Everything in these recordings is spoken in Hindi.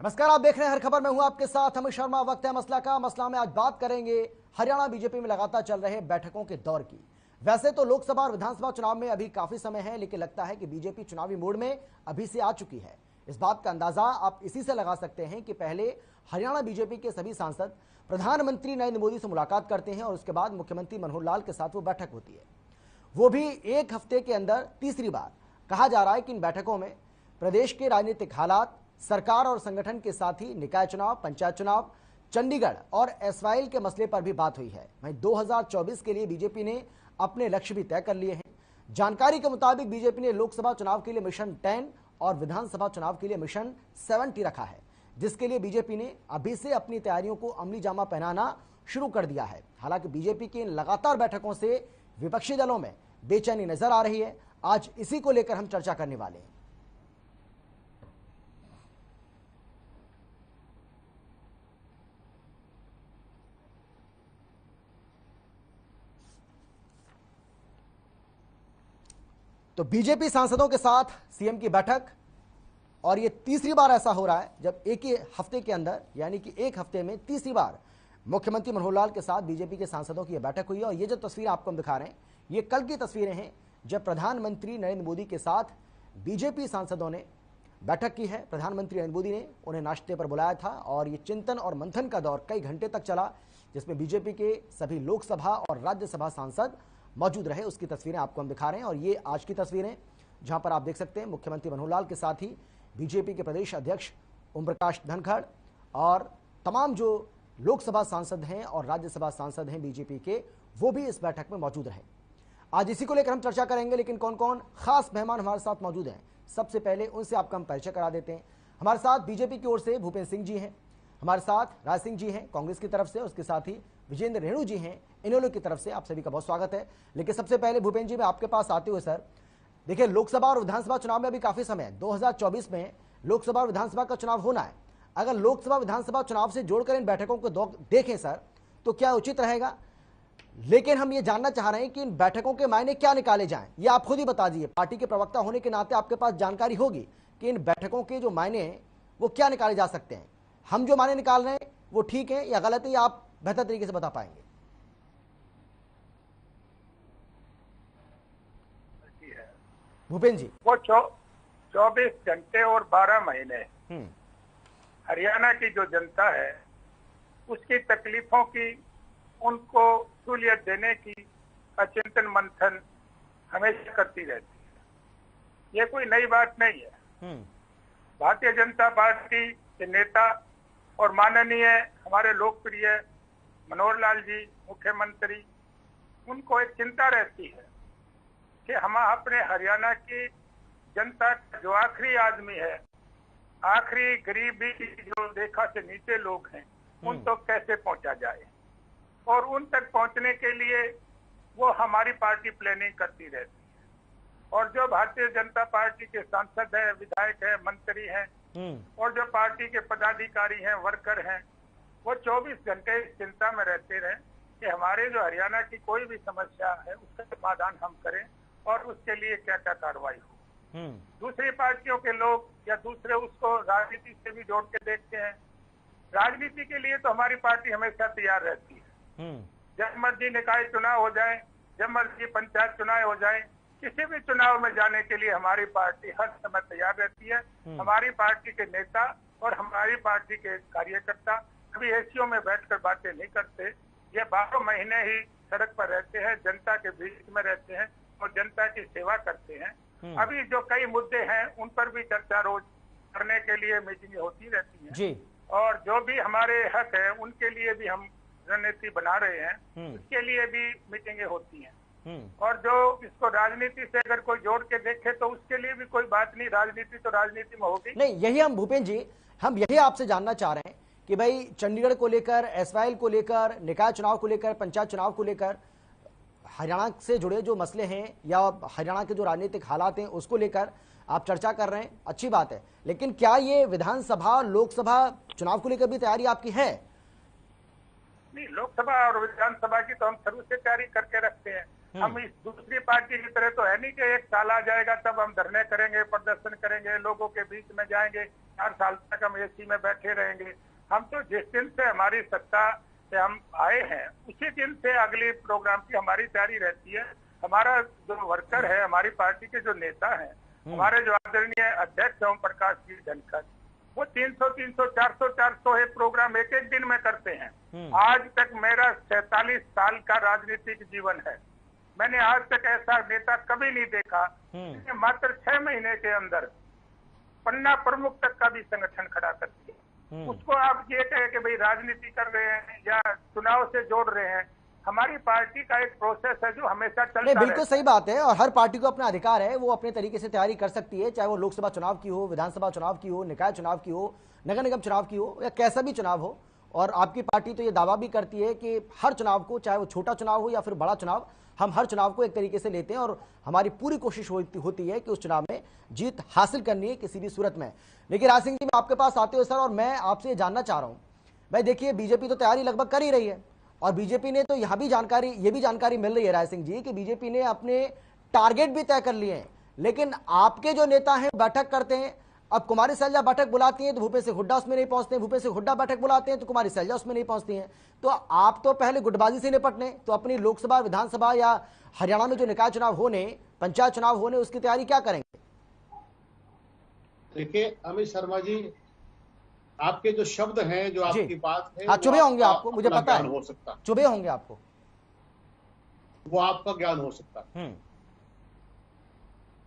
नमस्कार, आप देख रहे हैं हर खबर में हूं आपके साथ अमित शर्मा। वक्त है मसला का। मसला में आज बात करेंगे हरियाणा बीजेपी में लगातार चल रहे बैठकों के दौर की। वैसे तो लोकसभा और विधानसभा चुनाव में अभी काफी समय है, लेकिन लगता है कि बीजेपी चुनावी मोड में अभी से आ चुकी है। इस बात का अंदाजा आप इसी से लगा सकते हैं कि पहले हरियाणा बीजेपी के सभी सांसद प्रधानमंत्री नरेंद्र मोदी से मुलाकात करते हैं और उसके बाद मुख्यमंत्री मनोहर लाल के साथ वो बैठक होती है, वो भी एक हफ्ते के अंदर तीसरी बार। कहा जा रहा है कि इन बैठकों में प्रदेश के राजनीतिक हालात, सरकार और संगठन के साथ ही निकाय चुनाव, पंचायत चुनाव, चंडीगढ़ और एसवाइल के मसले पर भी बात हुई है। वहीं 2024 के लिए बीजेपी ने अपने लक्ष्य भी तय कर लिए हैं। जानकारी के मुताबिक बीजेपी ने लोकसभा चुनाव के लिए मिशन 10 और विधानसभा चुनाव के लिए मिशन 70 रखा है, जिसके लिए बीजेपी ने अभी से अपनी तैयारियों को अमली जामा पहनाना शुरू कर दिया है। हालांकि बीजेपी की इन लगातार बैठकों से विपक्षी दलों में बेचैनी नजर आ रही है। आज इसी को लेकर हम चर्चा करने वाले हैं। तो बीजेपी सांसदों के साथ सीएम की बैठक, और ये तीसरी बार ऐसा हो रहा है जब एक ही हफ्ते के अंदर, यानी कि एक हफ्ते में तीसरी बार मुख्यमंत्री मनोहर लाल के साथ बीजेपी के सांसदों की यह बैठक हुई है। और ये जो तस्वीर आपको हम दिखा रहे हैं, ये कल की तस्वीरें हैं जब प्रधानमंत्री नरेंद्र मोदी के साथ बीजेपी सांसदों ने बैठक की है। प्रधानमंत्री नरेंद्र मोदी ने उन्हें नाश्ते पर बुलाया था और ये चिंतन और मंथन का दौर कई घंटे तक चला, जिसमें बीजेपी के सभी लोकसभा और राज्यसभा सांसद मौजूद रहे। उसकी तस्वीरें आपको हम दिखा रहे हैं। और ये आज की तस्वीरें जहां पर आप देख सकते हैं मुख्यमंत्री मनोहर लाल के साथ ही बीजेपी के प्रदेश अध्यक्ष ओम प्रकाश धनखड़ और तमाम जो लोकसभा सांसद हैं और राज्यसभा सांसद हैं बीजेपी के, वो भी इस बैठक में मौजूद रहे। आज इसी को लेकर हम चर्चा करेंगे, लेकिन कौन कौन खास मेहमान हमारे साथ मौजूद हैं, सबसे पहले उनसे आपका हम परिचय करा देते हैं। हमारे साथ बीजेपी की ओर से भूपेंद्र सिंह जी हैं, हमारे साथ राज सिंह जी हैं कांग्रेस की तरफ से, उसके साथ ही विजेंद्र रेणु जी हैं इनेलो की तरफ से। आप सभी का बहुत स्वागत है। लेकिन सबसे पहले भूपेंद्र जी, मैं आपके पास आते हुए सर, देखिए लोकसभा और विधानसभा चुनाव में अभी काफी समय है। 2024 में लोकसभा और विधानसभा का चुनाव होना है। अगर लोकसभा विधानसभा चुनाव से जोड़कर इन बैठकों को देखें सर, तो क्या उचित रहेगा? लेकिन हम ये जानना चाह रहे हैं कि इन बैठकों के मायने क्या निकाले जाएं, ये आप खुद ही बता दीजिए। पार्टी के प्रवक्ता होने के नाते आपके पास जानकारी होगी कि इन बैठकों के जो मायने हैं वो क्या निकाले जा सकते हैं। हम जो मायने निकाल रहे हैं वो ठीक है या गलत है, या आप बेहतर तरीके से बता पाएंगे? भूपेंद्र जी, वो 24 घंटे और 12 महीने हरियाणा की जो जनता है उसकी तकलीफों की, उनको सहूलियत देने की चिंतन मंथन हमेशा करती रहती है। ये कोई नई बात नहीं है। भारतीय जनता पार्टी के नेता और माननीय हमारे लोकप्रिय मनोहर लाल जी मुख्यमंत्री, उनको एक चिंता रहती है कि हम अपने हरियाणा की जनता जो आखिरी आदमी है, आखिरी गरीबी जो रेखा से नीचे लोग हैं, उन तक कैसे पहुंचा जाए, और उन तक पहुंचने के लिए वो हमारी पार्टी प्लानिंग करती रहती है। और जो भारतीय जनता पार्टी के सांसद हैं, विधायक हैं, मंत्री हैं और जो पार्टी के पदाधिकारी हैं, वर्कर हैं, वो 24 घंटे इस चिंता में रहते रहे कि हमारे जो हरियाणा की कोई भी समस्या है उसका समाधान हम करें और उसके लिए क्या क्या कार्रवाई हो। दूसरी पार्टियों के लोग या दूसरे उसको राजनीति से भी जोड़ के देखते हैं। राजनीति के लिए तो हमारी पार्टी हमेशा तैयार रहती है। जब मर्जी निकाय चुनाव हो जाए, जब मर्जी पंचायत चुनाव हो जाए, किसी भी चुनाव में जाने के लिए हमारी पार्टी हर समय तैयार रहती है। हमारी पार्टी के नेता और हमारी पार्टी के कार्यकर्ता कभी एसीओ में बैठकर बातें नहीं करते। ये 12 महीने ही सड़क पर रहते हैं, जनता के बीच में रहते हैं और जनता की सेवा करते हैं। अभी जो कई मुद्दे हैं उन पर भी चर्चा रोज करने के लिए मीटिंग होती रहती है जी। और जो भी हमारे हक है उनके लिए भी हम रणनीति बना रहे हैं, उसके लिए भी मीटिंगें होती हैं। और जो इसको राजनीति से अगर कोई जोड़ के देखे तो उसके लिए भी कोई बात नहीं, राजनीति तो राजनीति में होगी नहीं। यही हम भूपेंद्र जी, हम यही आपसे जानना चाह रहे हैं कि भाई चंडीगढ़ को लेकर, एसवाइल को लेकर, निकाय चुनाव को लेकर, पंचायत चुनाव को लेकर, हरियाणा से जुड़े जो मसले हैं या हरियाणा के जो राजनीतिक हालात हैं उसको लेकर आप चर्चा कर रहे हैं, अच्छी बात है। लेकिन क्या ये विधानसभा लोकसभा चुनाव को लेकर भी तैयारी आपकी है? नहीं, लोकसभा और विधानसभा की तो हम शुरू से तैयारी करके रखते हैं। हम इस दूसरी पार्टी की तरह तो है नहीं कि एक साल आ जाएगा तब हम धरने करेंगे, प्रदर्शन करेंगे, लोगों के बीच में जाएंगे। 4 साल तक हम एसी में बैठे रहेंगे। हम तो जिस दिन से हमारी सत्ता से हम आए हैं उसी दिन से अगले प्रोग्राम की हमारी तैयारी रहती है। हमारा जो वर्कर है, हमारी पार्टी के जो नेता हैं, हमारे जो आदरणीय अध्यक्ष ओम प्रकाश जी धनखड़, वो 300 400 है प्रोग्राम एक एक दिन में करते हैं। आज तक मेरा 47 साल का राजनीतिक जीवन है, मैंने आज तक ऐसा नेता कभी नहीं देखा जिसने मात्र 6 महीने के अंदर पन्ना प्रमुख तक का भी संगठन खड़ा कर दिया। उसको आप ये कहे कि भाई राजनीति कर रहे हैं या चुनाव से जोड़ रहे हैं। हमारी पार्टी का एक प्रोसेस है जो हमेशा चलता है। बिल्कुल सही बात है, और हर पार्टी को अपना अधिकार है, वो अपने तरीके से तैयारी कर सकती है, चाहे वो लोकसभा चुनाव की हो, विधानसभा चुनाव की हो, निकाय चुनाव की हो, नगर निगम चुनाव की हो, या कैसा भी चुनाव हो। और आपकी पार्टी तो ये दावा भी करती है कि हर चुनाव को, चाहे वो छोटा चुनाव हो या फिर बड़ा चुनाव, हम हर चुनाव को एक तरीके से लेते हैं और हमारी पूरी कोशिश होती है कि उस चुनाव में जीत हासिल करनी है किसी भी सूरत में। लेकिन राज सिंह जी, मैं आपके पास आते हुए सर, और मैं आपसे जानना चाह रहा हूं, भाई देखिए बीजेपी तो तैयारी लगभग कर ही रही है, और बीजेपी ने तो यहां भी ये भी जानकारी मिल रही है राज सिंह जी कि बीजेपी ने अपने टारगेट भी तय कर लिए हैं। लेकिन आपके जो नेता हैं बैठक करते हैं, अब कुमारी सैलजा बैठक बुलाती हैं तो भूपेश सिंह हुड्डा उसमें नहीं पहुंचते, भूपेश सिंह हुड्डा बैठक बुलाते हैं तो कुमारी सैलजा उसमें नहीं पहुंचती हैं। तो आप तो पहले गुटबाजी से निपटने, तो अपनी लोकसभा, विधानसभा या हरियाणा में जो निकाय चुनाव होने, पंचायत चुनाव होने, उसकी तैयारी क्या करेंगे? देखिए अमित शर्मा जी, आपके जो शब्द हैं, जो आपकी बात है, हाँ, चुभे होंगे आपको, मुझे पता है, हो सकता, चुभे होंगे आपको, वो आपका ज्ञान हो सकता है।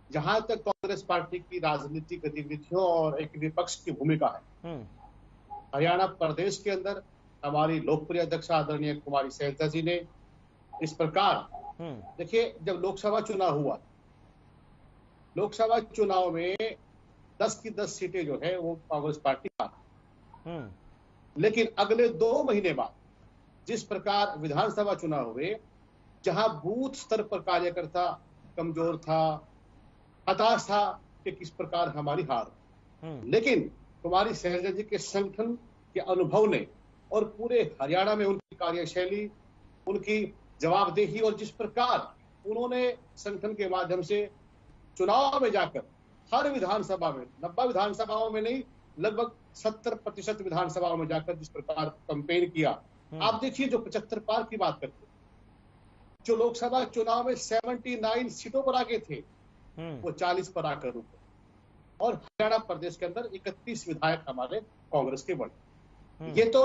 जहां तक कांग्रेस पार्टी की राजनीतिक गतिविधियों और एक विपक्ष की भूमिका है, हरियाणा प्रदेश के अंदर हमारी लोकप्रिय अध्यक्ष आदरणीय कुमारी सैलजा जी ने इस प्रकार, देखिए जब लोकसभा चुनाव हुआ, लोकसभा चुनाव में 10 की 10 सीटें जो है वो कांग्रेस पार्टी का, लेकिन अगले 2 महीने बाद जिस प्रकार विधानसभा चुनाव हुए, जहां बूथ स्तर पर कार्यकर्ता कमजोर था, हताश था कि किस प्रकार हमारी हार, लेकिन कुमारी सैलजा जी के संगठन के अनुभव ने और पूरे हरियाणा में उनकी कार्यशैली, उनकी जवाबदेही और जिस प्रकार उन्होंने संगठन के माध्यम से चुनाव में जाकर हर विधानसभा में, 90 विधानसभाओं में नहीं, लगभग 70% विधानसभाओं में जाकर जिस प्रकार कैंपेन किया, आप देखिए जो 75 पार की बात करते, जो लोकसभा चुनाव में 79 सीटों पर आगे थे वो 40 पर आकर रुके, और हरियाणा प्रदेश के अंदर 31 विधायक हमारे कांग्रेस के बने। ये तो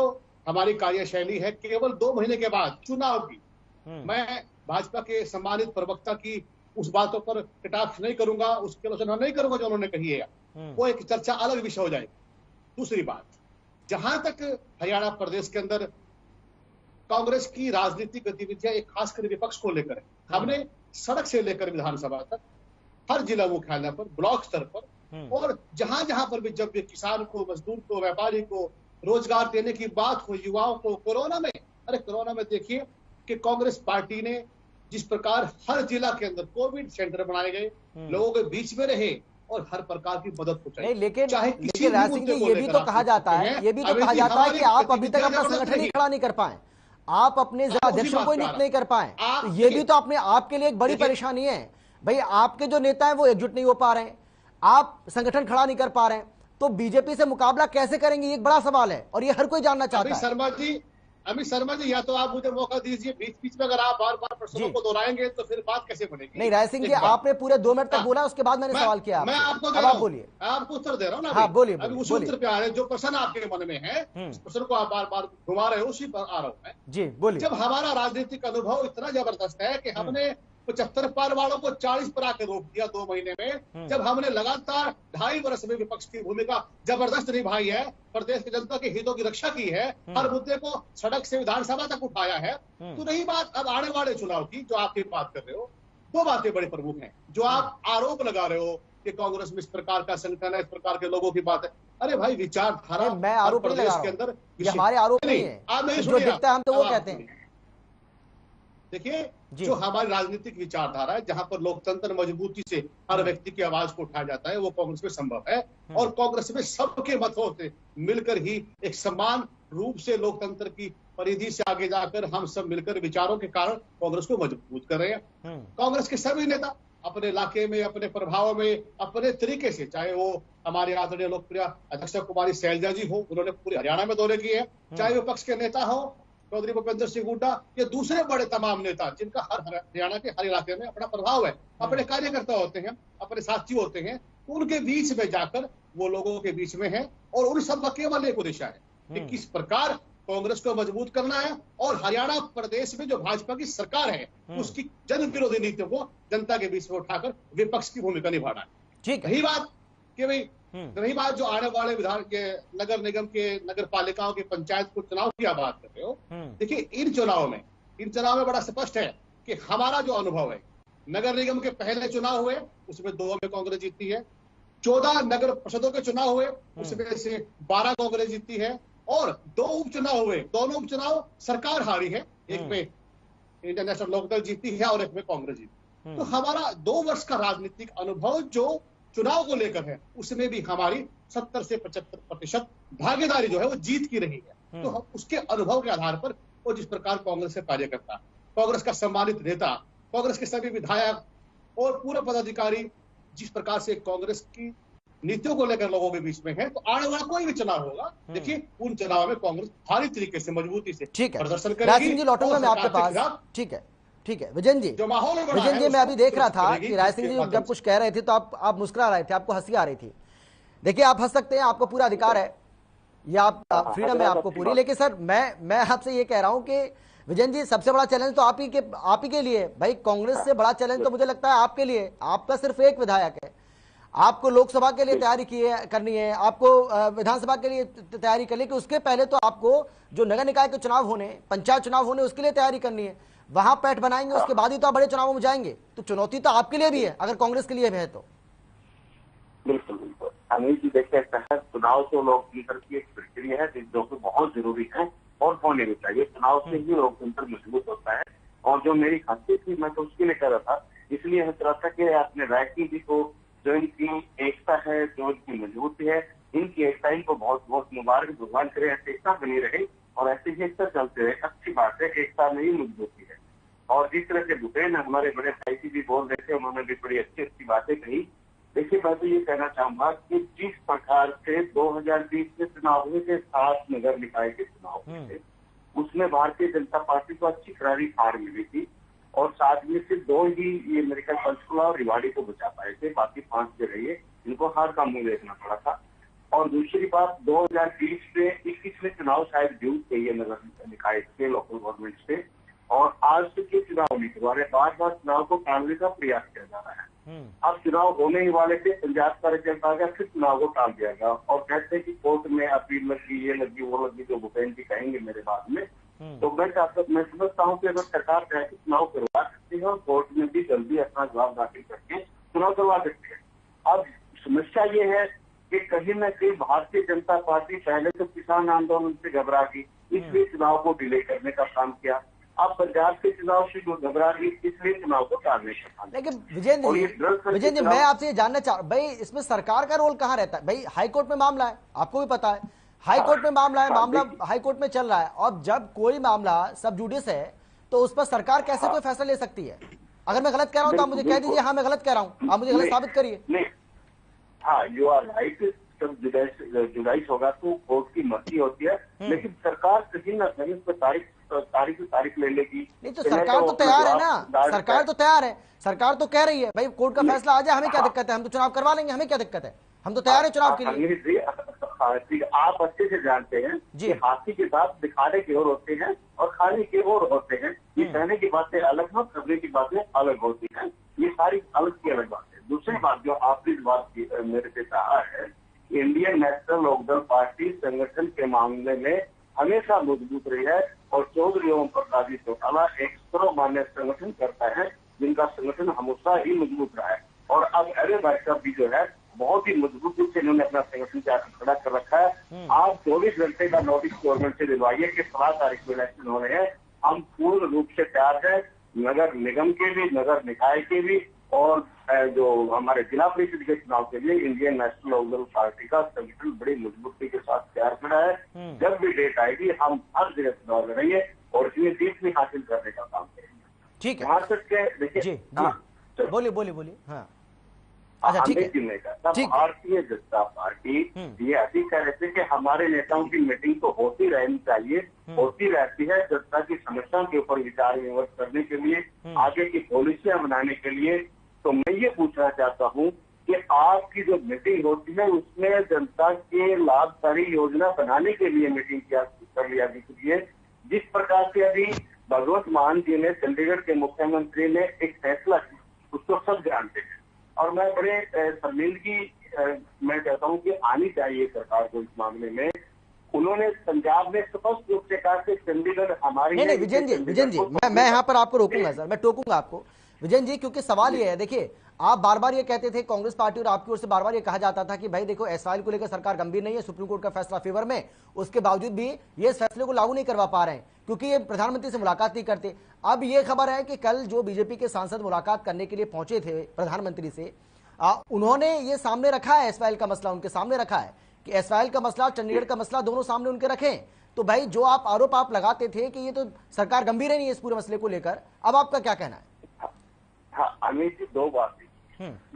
हमारी कार्यशैली है। केवल 2 महीने के बाद चुनाव की, मैं भाजपा के सम्मानित प्रवक्ता की उस बातों पर कटाक्ष नहीं करूंगा, उसकी आलोचना नहीं करूंगा जो उन्होंने कही है, वो एक चर्चा अलग विषय हो जाएगी। दूसरी बात, जहां तक हरियाणा प्रदेश के अंदर कांग्रेस की राजनीतिक गतिविधियां एक खासकर विपक्ष को लेकर है, हमने सड़क से लेकर विधानसभा तक, हर जिला मुख्यालय पर, ब्लॉक स्तर पर, और जहां जहां पर भी जब भी किसान को, मजदूर को, व्यापारी को रोजगार देने की बात हो, युवाओं को, कोरोना में देखिए कि कांग्रेस पार्टी ने जिस प्रकार हर जिला के अंदर कोविड सेंटर बनाए गए, लोगों के बीच में रहे और हर प्रकार की मदद पहुंचाई। लेकिन राज सिंह जी, ये भी तो कहा जाता है, कि आप अभी तक अपना संगठन ही खड़ा नहीं कर पाए, आप अपने जिला अध्यक्षों को नियुक्त नहीं कर पाए, तो ये भी तो अपने आपके लिए एक बड़ी परेशानी है। भाई आपके जो नेता है वो एकजुट नहीं हो पा रहे हैं, आप संगठन खड़ा नहीं कर पा रहे हैं, तो बीजेपी से मुकाबला कैसे करेंगे, ये एक बड़ा सवाल है और ये हर कोई जानना चाहता है। अमित शर्मा जी, या तो आप मुझे मौका दीजिए, बीच बीच में अगर आप बार बार प्रश्नों को दोहराएंगे तो फिर बात कैसे बनेगी? नहीं राय सिंह जी, आपने पूरे 2 मिनट तक बोला, उसके बाद मैंने सवाल किया। मैं आपको आप बोलिए, आपको उत्तर दे रहा हूँ ना। हाँ बोलिए, अभी उस उत्तर पे आ रहे हैं, जो प्रश्न आपके मन में है, उस प्रश्न को आप बार बार घुमा रहे हो, उसी पर आ रहा हूँ मैं। जी बोलिए। जब हमारा राजनीतिक अनुभव इतना जबरदस्त है कि हमने 75 पार वालों को 40 पर आकर रोक दिया 2 महीने में, जब हमने लगातार 2.5 वर्ष में विपक्ष की भूमिका जबरदस्त निभाई है, प्रदेश की जनता के हितों की रक्षा की है, हर मुद्दे को सड़क से विधानसभा तक उठाया है, तो रही बात अब आने वाले चुनाव की, जो आपकी बात कर रहे हो, 2 बातें बड़ी प्रमुख हैं। जो आप आरोप लगा रहे हो कि कांग्रेस में इस प्रकार का संगठन है, इस प्रकार के लोगों की बात है, अरे भाई विचारधारा, मैं आरोप नहीं लगा रहा हूं, के अंदर हमारे आरोप नहीं है, आप जो दिखता है हम तो वो कहते हैं। देखिए जो हमारी राजनीतिक विचारधारा है, जहां पर लोकतंत्र मजबूती से हर व्यक्ति की आवाज को उठाया जाता है, वो कांग्रेस में संभव है, और कांग्रेस में सबके मतों से मिलकर ही एक समान रूप से लोकतंत्र की परिधि से आगे जाकर हम सब मिलकर विचारों के कारण कांग्रेस को मजबूत कर रहे हैं। कांग्रेस के सभी नेता अपने इलाके में, अपने प्रभाव में, अपने तरीके से, चाहे वो हमारे आदरणीय लोकप्रिय अध्यक्ष कुमारी शैलजा जी हो, उन्होंने पूरे हरियाणा में दौरे किए हैं, चाहे विपक्ष के नेता हो चौधरी भूपेंद्र सिंह हुड्डा, ये दूसरे बड़े तमाम नेता जिनका हर हरियाणा के हर इलाके में अपना प्रभाव है, अपने कार्यकर्ता होते हैं, अपने साथी होते हैं, उनके बीच में जाकर वो लोगों के बीच में है और उन सबका केवल एक उद्देश्य है कि किस प्रकार कांग्रेस को मजबूत करना है और हरियाणा प्रदेश में जो भाजपा की सरकार है उसकी जन विरोधी नीतियों को जनता के बीच में उठाकर विपक्ष की भूमिका निभाना है। ठीक है। रही बात कि भाई रही बात जो आने वाले विधान के नगर निगम के, नगर पालिकाओं के, पंचायत को चुनाव की आप बात कर रहे हो, देखिए इन चुनाव में बड़ा स्पष्ट है कि हमारा जो अनुभव है, नगर निगम के पहले चुनाव हुए उसमें 2 में कांग्रेस जीती है, 14 नगर परिषदों के चुनाव हुए उसमें से 12 कांग्रेस जीती है और 2 उपचुनाव हुए, दोनों उपचुनाव सरकार हारी है, एक में इंडियन नेशनल लोकदल जीती है और एक में कांग्रेस जीती। तो हमारा 2 वर्ष का राजनीतिक अनुभव जो चुनाव को लेकर है उसमें भी हमारी 70 से 75% भागीदारी जो है वो जीत की रही है। तो हम उसके अनुभव के आधार पर वो जिस प्रकार कांग्रेस से कार्य करता, कांग्रेस का सम्मानित नेता, कांग्रेस के सभी विधायक और पूरे पदाधिकारी जिस प्रकार से कांग्रेस की नीतियों को लेकर लोगों के बीच में है, तो आने वाला कोई भी चुनाव होगा, देखिए उन चुनाव में कांग्रेस भारी तरीके से मजबूती से प्रदर्शन करेगी। जी लौटूंगा मैं आपके पास। ठीक है विजन जी, विजन जी मैं अभी देख रहा था कि राय सिंह जी जब कुछ कह रहे थे तो आप मुस्कुरा रहे थे, आपको हंसी आ रही थी। देखिए आप हंस सकते हैं, आपको पूरा अधिकार है, ये आप फ्रीडम है आपको पूरी, लेकिन सर मैं आपसे ये कह रहा हूं कि विजन जी सबसे बड़ा चैलेंज तो आप ही के लिए भाई, कांग्रेस से बड़ा चैलेंज तो मुझे लगता है आपके लिए। आपका सिर्फ एक विधायक है, आपको लोकसभा के लिए तैयारी करनी है, आपको विधानसभा के लिए तैयारी करनी है, कि उसके पहले तो आपको जो नगर निकाय के चुनाव होने, पंचायत चुनाव होने, उसके लिए तैयारी करनी है, वहां पैठ बनाएंगे, उसके बाद ही तो आप बड़े चुनावों में जाएंगे। तो चुनौती तो आपके लिए भी है अगर कांग्रेस के लिए भी है तो। बिल्कुल बिल्कुल अनिल जी, देखिए चुनाव तो लोकतंत्र की एक प्रक्रिया है जो कि बहुत जरूरी है और होने भी चाहिए। चुनाव से ही लोकतंत्र मजबूत होता है। और जो मेरी खासियत थी मैं तो उसके लिए कह रहा था, इसलिए हंस रहा था कि आपने रायकी जी को जो इनकी एकता है, जो इनकी मजबूती है, इनकी एकता, इनको बहुत बहुत मुबारक, भगवान करे ऐसे एकता बनी रहे और ऐसे ही एकता चलते रहे। अच्छी बात है, एकता में ही मजबूती है। और जिस तरह से भूपेन हमारे बड़े भाई जी भी बोल रहे थे, उन्होंने भी बड़ी अच्छी अच्छी बातें कही। देखिए मैं तो ये कहना चाहूंगा कि जिस प्रकार से 2020 में चुनाव हुए थे, 7 नगर निकाय के चुनाव हुए थे, उसमें भारतीय जनता पार्टी को अच्छी करारी हार मिली थी और 7 में से 2 ही ये मेरे ख्याल पंचकुला और रेवाड़ी को बचा पाए थे, बाकी 5 जगह ये इनको हार का मुंह देखना पड़ा था। और दूसरी बात, 2020 में 21 में चुनाव शायद ड्यूब थे ये नगर निकाय के, लोकल गवर्नमेंट से, और आज तक ये चुनाव नहीं करवा रहे। बार चुनाव को टालने का प्रयास किया जा रहा है। अब चुनाव होने ही वाले थे, पंजाब का रिजल्ट आ गया, फिर चुनाव को टाल दिया गया और कहते हैं कि कोर्ट में अपील लगी, ये लगी, वो लगी, जो भूपेन जी कहेंगे मेरे बाद में। तो मैं समझता हूँ कि अगर सरकार चाहे तो चुनाव करवा सकती है और कोर्ट में भी जल्दी अपना जवाब दाखिल करके चुनाव करवा सकती है। अब समस्या ये है कि कहीं न कहीं भारतीय जनता पार्टी पहले तो किसान आंदोलन से घबरा गई, इसलिए चुनाव को डिले करने का काम किया। अब पंजाब के चुनाव से जो घबरा गई, इसलिए चुनाव को टालने का काम। लेकिन विजय जी मैं आपसे ये जानना चाह भाई, इसमें सरकार का रोल कहाँ रहता है भाई? हाईकोर्ट में मामला है, आपको भी पता है, हाईकोर्ट में मामला है, मामला हाईकोर्ट में चल रहा है। और जब कोई मामला सब जुडिस है तो उस पर सरकार कैसे कोई फैसला ले सकती है? अगर मैं गलत कह रहा हूँ तो आप मुझे कह दीजिए, हाँ मैं गलत कह रहा हूँ, आप मुझे गलत साबित करिए। हाँ, यू आर राइट। जब जुडाइस होगा तो कोर्ट की मर्जी होती है, लेकिन सरकार कहीं ना कहीं उस पर तारीख ले लेगी। नहीं तो सरकार तो तैयार है ना, सरकार तो तैयार है, सरकार तो कह रही है भाई कोर्ट का फैसला आ जाए, हमें क्या दिक्कत है, हम तो चुनाव करवा लेंगे, हमें क्या दिक्कत है, हम तो तैयार है चुनाव के लिए। आप अच्छे से जानते हैं कि हाथी के दांत दिखाने की ओर होते हैं और खाने की ओर होते हैं। ये कहने की बातें अलग हैं, करने की बातें अलग होती हैं, ये सारी अलग की अलग बात है। दूसरी बात जो आपने इस बात की मेरे से कहा है, इंडियन नेशनल लोकदल पार्टी संगठन के मामले में हमेशा मजबूत रही है और चौधरी ओम प्रकाश जी चौटाला एक सर्वमान्य संगठन करता है, जिनका संगठन हमेशा ही मजबूत रहा है। और अब अरे भाई साहब भी जो है बहुत ही मजबूती से इन्होंने अपना संगठन खड़ा कर रखा है। आप 24 घंटे का नोटिस गवर्नमेंट से दिलवाइए कि 16 तारीख को इलेक्शन होने हैं, हम पूर्ण रूप से तैयार हैं, नगर निगम के भी, नगर निकाय के भी, और जो हमारे जिला परिषद के चुनाव के लिए इंडियन नेशनल लोकदल पार्टी का संगठन बड़ी मजबूती के साथ तैयार खड़ा है। जब भी डेट आएगी हम हर जगह चुनाव लड़ेंगे और इसमें जीत भी हासिल करने का काम करेंगे। ठीक है, वहां तक के देखिए बोलिए बोलिए बोलिए। हाँ अच्छा ठीक है, अमित जी ने कहा ठीक। भारतीय जनता पार्टी ये अभी कह रहे थे कि हमारे नेताओं की मीटिंग तो होती रहनी चाहिए, होती रहती है जनता की समस्याओं के ऊपर विचार विमर्श करने के लिए, आगे की पॉलिसियां बनाने के लिए। तो मैं ये पूछना चाहता हूँ कि आपकी जो मीटिंग होती है उसमें जनता के लाभकारी योजना बनाने के लिए मीटिंग कर लिया जाती है। जिस प्रकार से अभी भगवत मान जी ने, चंडीगढ़ के मुख्यमंत्री ने एक फैसला किया, उसको सब जानते हैं और मैं बड़े शर्मिंदगी मैं कहता हूं कि आनी चाहिए सरकार को इस मामले में। उन्होंने पंजाब में स्पष्ट रूप से कहा कि चंडीगढ़ हमारी नहीं विजन जी मैं यहाँ पर आपको रोकूंगा सर, मैं टोकूंगा आपको विजन जी, क्योंकि सवाल ये है, देखिए आप बार बार ये कहते थे, कांग्रेस पार्टी और आपकी ओर से बार बार ये कहा जाता था कि भाई देखो एसआईएल को लेकर सरकार गंभीर नहीं है, सुप्रीम कोर्ट का फैसला फेवर में, उसके बावजूद भी ये इस फैसले को लागू नहीं करवा पा रहे हैं क्योंकि ये प्रधानमंत्री से मुलाकात नहीं करते। अब ये खबर है कि कल जो बीजेपी के सांसद मुलाकात करने के लिए पहुंचे थे प्रधानमंत्री से, उन्होंने ये सामने रखा है, एसवाईएल का मसला उनके सामने रखा है कि एसवाईएल का मसला, चंडीगढ़ का मसला दोनों सामने उनके रखे। तो भाई जो आरोप आप लगाते थे कि ये तो सरकार गंभीर ही नहीं है इस पूरे मसले को लेकर, अब आपका क्या कहना है? हाँ, अमित जी दो बातें।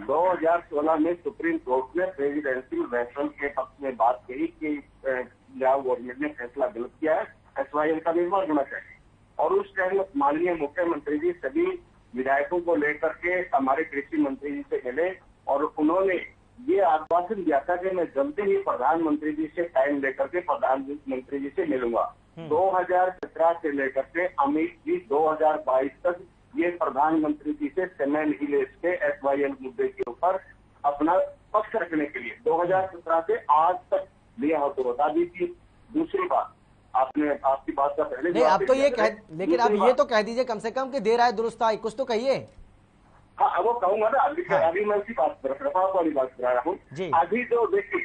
2016 में सुप्रीम कोर्ट ने प्रेसिडेंशियल रेफरल के पक्ष में बात कही कि पंजाब गवर्नमेंट ने फैसला गलत किया है, एसवाईएल का निर्माण होना चाहिए। और उस टाइम माननीय मुख्यमंत्री जी सभी विधायकों को लेकर के हमारे कृषि मंत्री जी से मिले और उन्होंने ये आश्वासन दिया था कि मैं जल्दी ही प्रधानमंत्री जी से टाइम लेकर के प्रधानमंत्री जी से मिलूंगा। 2017 से लेकर के अमित जी 2022 तक ये प्रधानमंत्री जी से समय नहीं ले सके एसवाईएल मुद्दे के ऊपर अपना पक्ष रखने के लिए। 2017 से आज तक लिया हो तो बता दीजिए। दूसरी बात, आपने आपकी बात का पहले नहीं, आप तो ये कह, लेकिन अब ये तो कह दीजिए कम से कम कि देर आए दुरुस्त आए, कुछ तो कहिए। हाँ वो कहूंगा ना, अभी मैं उसी बात पर रफाक वाली बात करा रहा हूँ। अभी जो देखिए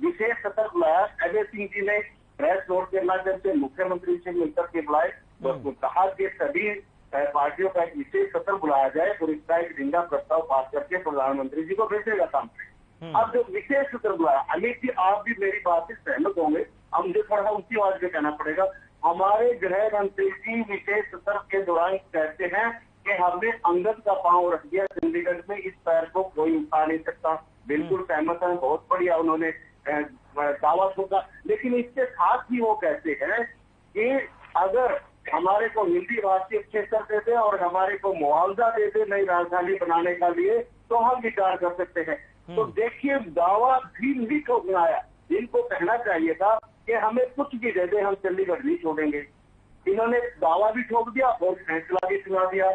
विशेष सत्र बुलाया, अजय सिंह जी ने प्रेस नोट के माध्यम से मुख्यमंत्री से मिलकर के बुलाए, कहा कि सभी पार्टियों का एक विशेष सत्र बुलाया जाए और इसका एक निंदा प्रस्ताव पास करके प्रधानमंत्री जी को भेजेगा सामने। अब जो विशेष सत्र बुलाया, अमित जी आप भी मेरी बात से सहमत होंगे, अब मुझे थोड़ा उसी आवाज में कहना पड़ेगा, हमारे गृह मंत्री जी विशेष सत्र के दौरान कहते हैं कि हमने अंगद का पांव रख दिया चंडीगढ़ में, इस पैर को कोई उठा नहीं सकता। बिल्कुल सहमत है, बहुत बढ़िया उन्होंने दावा ठोका। लेकिन इसके साथ ही वो कहते हैं कि अगर हमारे को हिंदी भाषी क्षेत्र देते और हमारे को मुआवजा देते नई राजधानी बनाने का लिए तो हम विचार कर सकते हैं। तो देखिए दावा भी नहीं ठोकना आया। इनको कहना चाहिए था कि हमें कुछ भी दे दे, हम चंडीगढ़ नहीं छोड़ेंगे। इन्होंने दावा भी ठोक दिया और फैसला भी सुना दिया,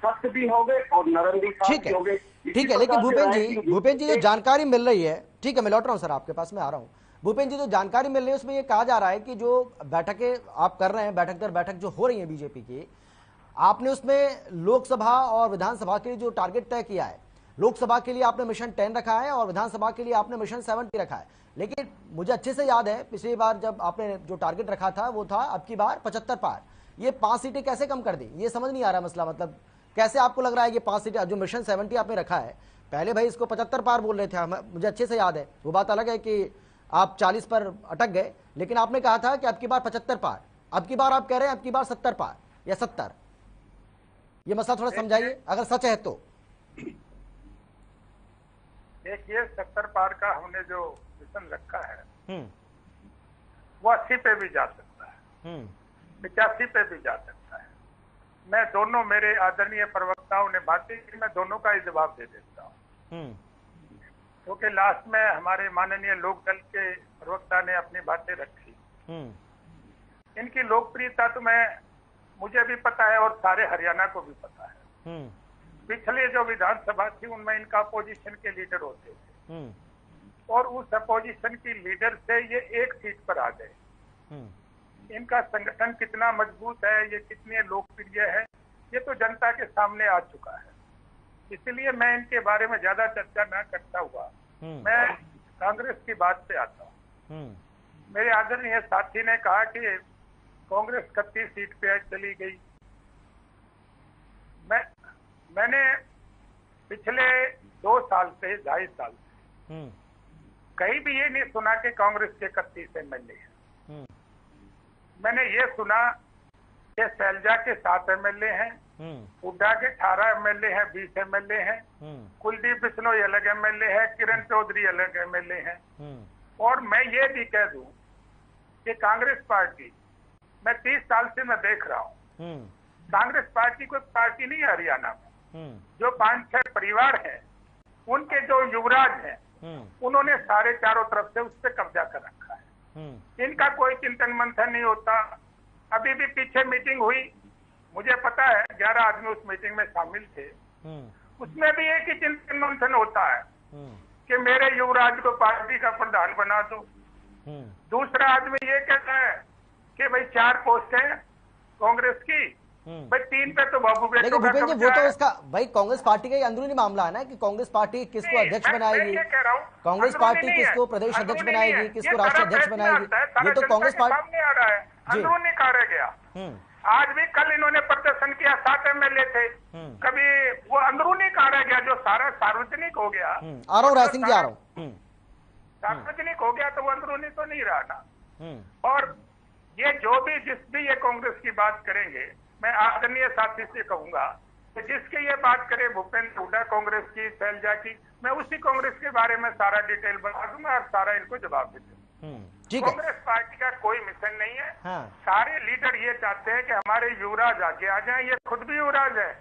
सख्त भी हो गए और नरम भी हो गए। ठीक है, लेकिन भूपेन जी जो जानकारी मिल रही है, ठीक है मैं लौट रहा हूँ सर आपके पास, मैं आ रहा हूँ। भूपेन जी जो जानकारी मिल रही है उसमें ये कहा जा रहा है कि जो बैठकें आप कर रहे हैं, बैठक दर बैठक जो हो रही है बीजेपी की, आपने उसमें लोकसभा और विधानसभा के लिए जो टारगेट तय किया है, लोकसभा के लिए आपने मिशन 10 रखा है और विधानसभा के लिए आपने मिशन 70 रखा है। लेकिन मुझे अच्छे से याद है पिछली बार जब आपने जो टारगेट रखा था वो था अब की बार 75 पार। ये 5 सीटें कैसे कम कर दी, ये समझ नहीं आ रहा मसला। मतलब कैसे आपको लग रहा है कि 5 सीटें, जो मिशन 70 आपने रखा है, पहले भाई इसको 75 पार बोल रहे थे, मुझे अच्छे से याद है। वो बात अलग है कि आप 40 पर अटक गए, लेकिन आपने कहा था कि अब की बार 75 पार, अब की बार आप कह रहे हैं अब की बार 70 पार या 70। ये मसला थोड़ा समझाइए अगर सच है तो। देखिए 70 पार का हमने जो मिशन रखा है वो 80 पे भी जा सकता है, 85 पे भी जा सकता है। मैं दोनों, मेरे आदरणीय प्रवक्ताओं ने बातें की, मैं दोनों का ही जवाब दे देता हूँ क्योंकि लास्ट में हमारे माननीय लोक दल के प्रवक्ता ने अपनी बातें रखी। इनकी लोकप्रियता तो मुझे भी पता है और सारे हरियाणा को भी पता है। पिछले जो विधानसभा थी उनमें इनका अपोजिशन के लीडर होते थे और उस अपोजिशन की लीडर से ये एक सीट पर आ गए। इनका संगठन कितना मजबूत है, ये कितने लोकप्रिय है, ये तो जनता के सामने आ चुका है। इसलिए मैं इनके बारे में ज्यादा चर्चा न करता हुआ मैं कांग्रेस की बात पे आता हूँ। मेरे आदरणीय साथी ने कहा कि कांग्रेस 31 सीट पे चली गई। मैंने पिछले 2 साल से, 2.5 साल से कहीं भी ये नहीं सुना कि कांग्रेस के 31 एमएलए हैं। मैंने ये सुना कि शैलजा के 7 एमएलए हैं, हुड्डा के 18 एमएलए हैं, 20 एमएलए हैं, कुलदीप बिश्नोई अलग एमएलए है, किरण चौधरी अलग एमएलए हैं। और मैं ये भी कह दूं कि कांग्रेस पार्टी, मैं 30 साल से मैं देख रहा हूँ, कांग्रेस पार्टी कोई पार्टी नहीं है हरियाणा में। जो 5-6 परिवार हैं, उनके जो युवराज हैं, उन्होंने सारे चारों तरफ से उस पर कब्जा कर रखा है। इनका कोई चिंतन मंथन नहीं होता। अभी भी पीछे मीटिंग हुई, मुझे पता है 11 आदमी उस मीटिंग में शामिल थे, उसमें भी एक ही चिंतन मंथन होता है कि मेरे युवराज को पार्टी का प्रधान बना दो। दूसरा आदमी ये कहता है कि भाई 4 पोस्ट है कांग्रेस की, भाई 3 पे तो बाबू बेटो का भूपेंद्र जी, वो तो इसका भाई कांग्रेस पार्टी का ही अंदरूनी मामला है ना कि कांग्रेस पार्टी किसको अध्यक्ष बनाएगी, कांग्रेस पार्टी किसको प्रदेश अध्यक्ष बनाएगी, किसको राष्ट्रीय अध्यक्ष बनाएगी, ये तो कांग्रेस पार्टी आ रहा है, अंदरूनी कार्य गया। आज भी कल इन्होंने प्रदर्शन किया, 7 एमएलए थे, कभी वो अंदरूनी कार्य गया, जो सारा सार्वजनिक हो गया। आ रहा हूँ राय सिंह जी, आ रहा हूँ। सार्वजनिक हो गया तो वो अंदरूनी तो नहीं रहा ना। और ये जो भी जिस भी ये कांग्रेस की बात करेंगे, मैं आदरणीय साथी से कहूंगा कि जिसकी ये बात करे भूपेंद्र हुड्डा कांग्रेस की, शैलजा की, मैं उसी कांग्रेस के बारे में सारा डिटेल बता दूंगा और सारा इनको जवाब दे दूंगा। कांग्रेस पार्टी का कोई मिशन नहीं है। सारे लीडर ये चाहते हैं कि हमारे युवराज आगे आ जाएं। ये खुद भी युवराज है,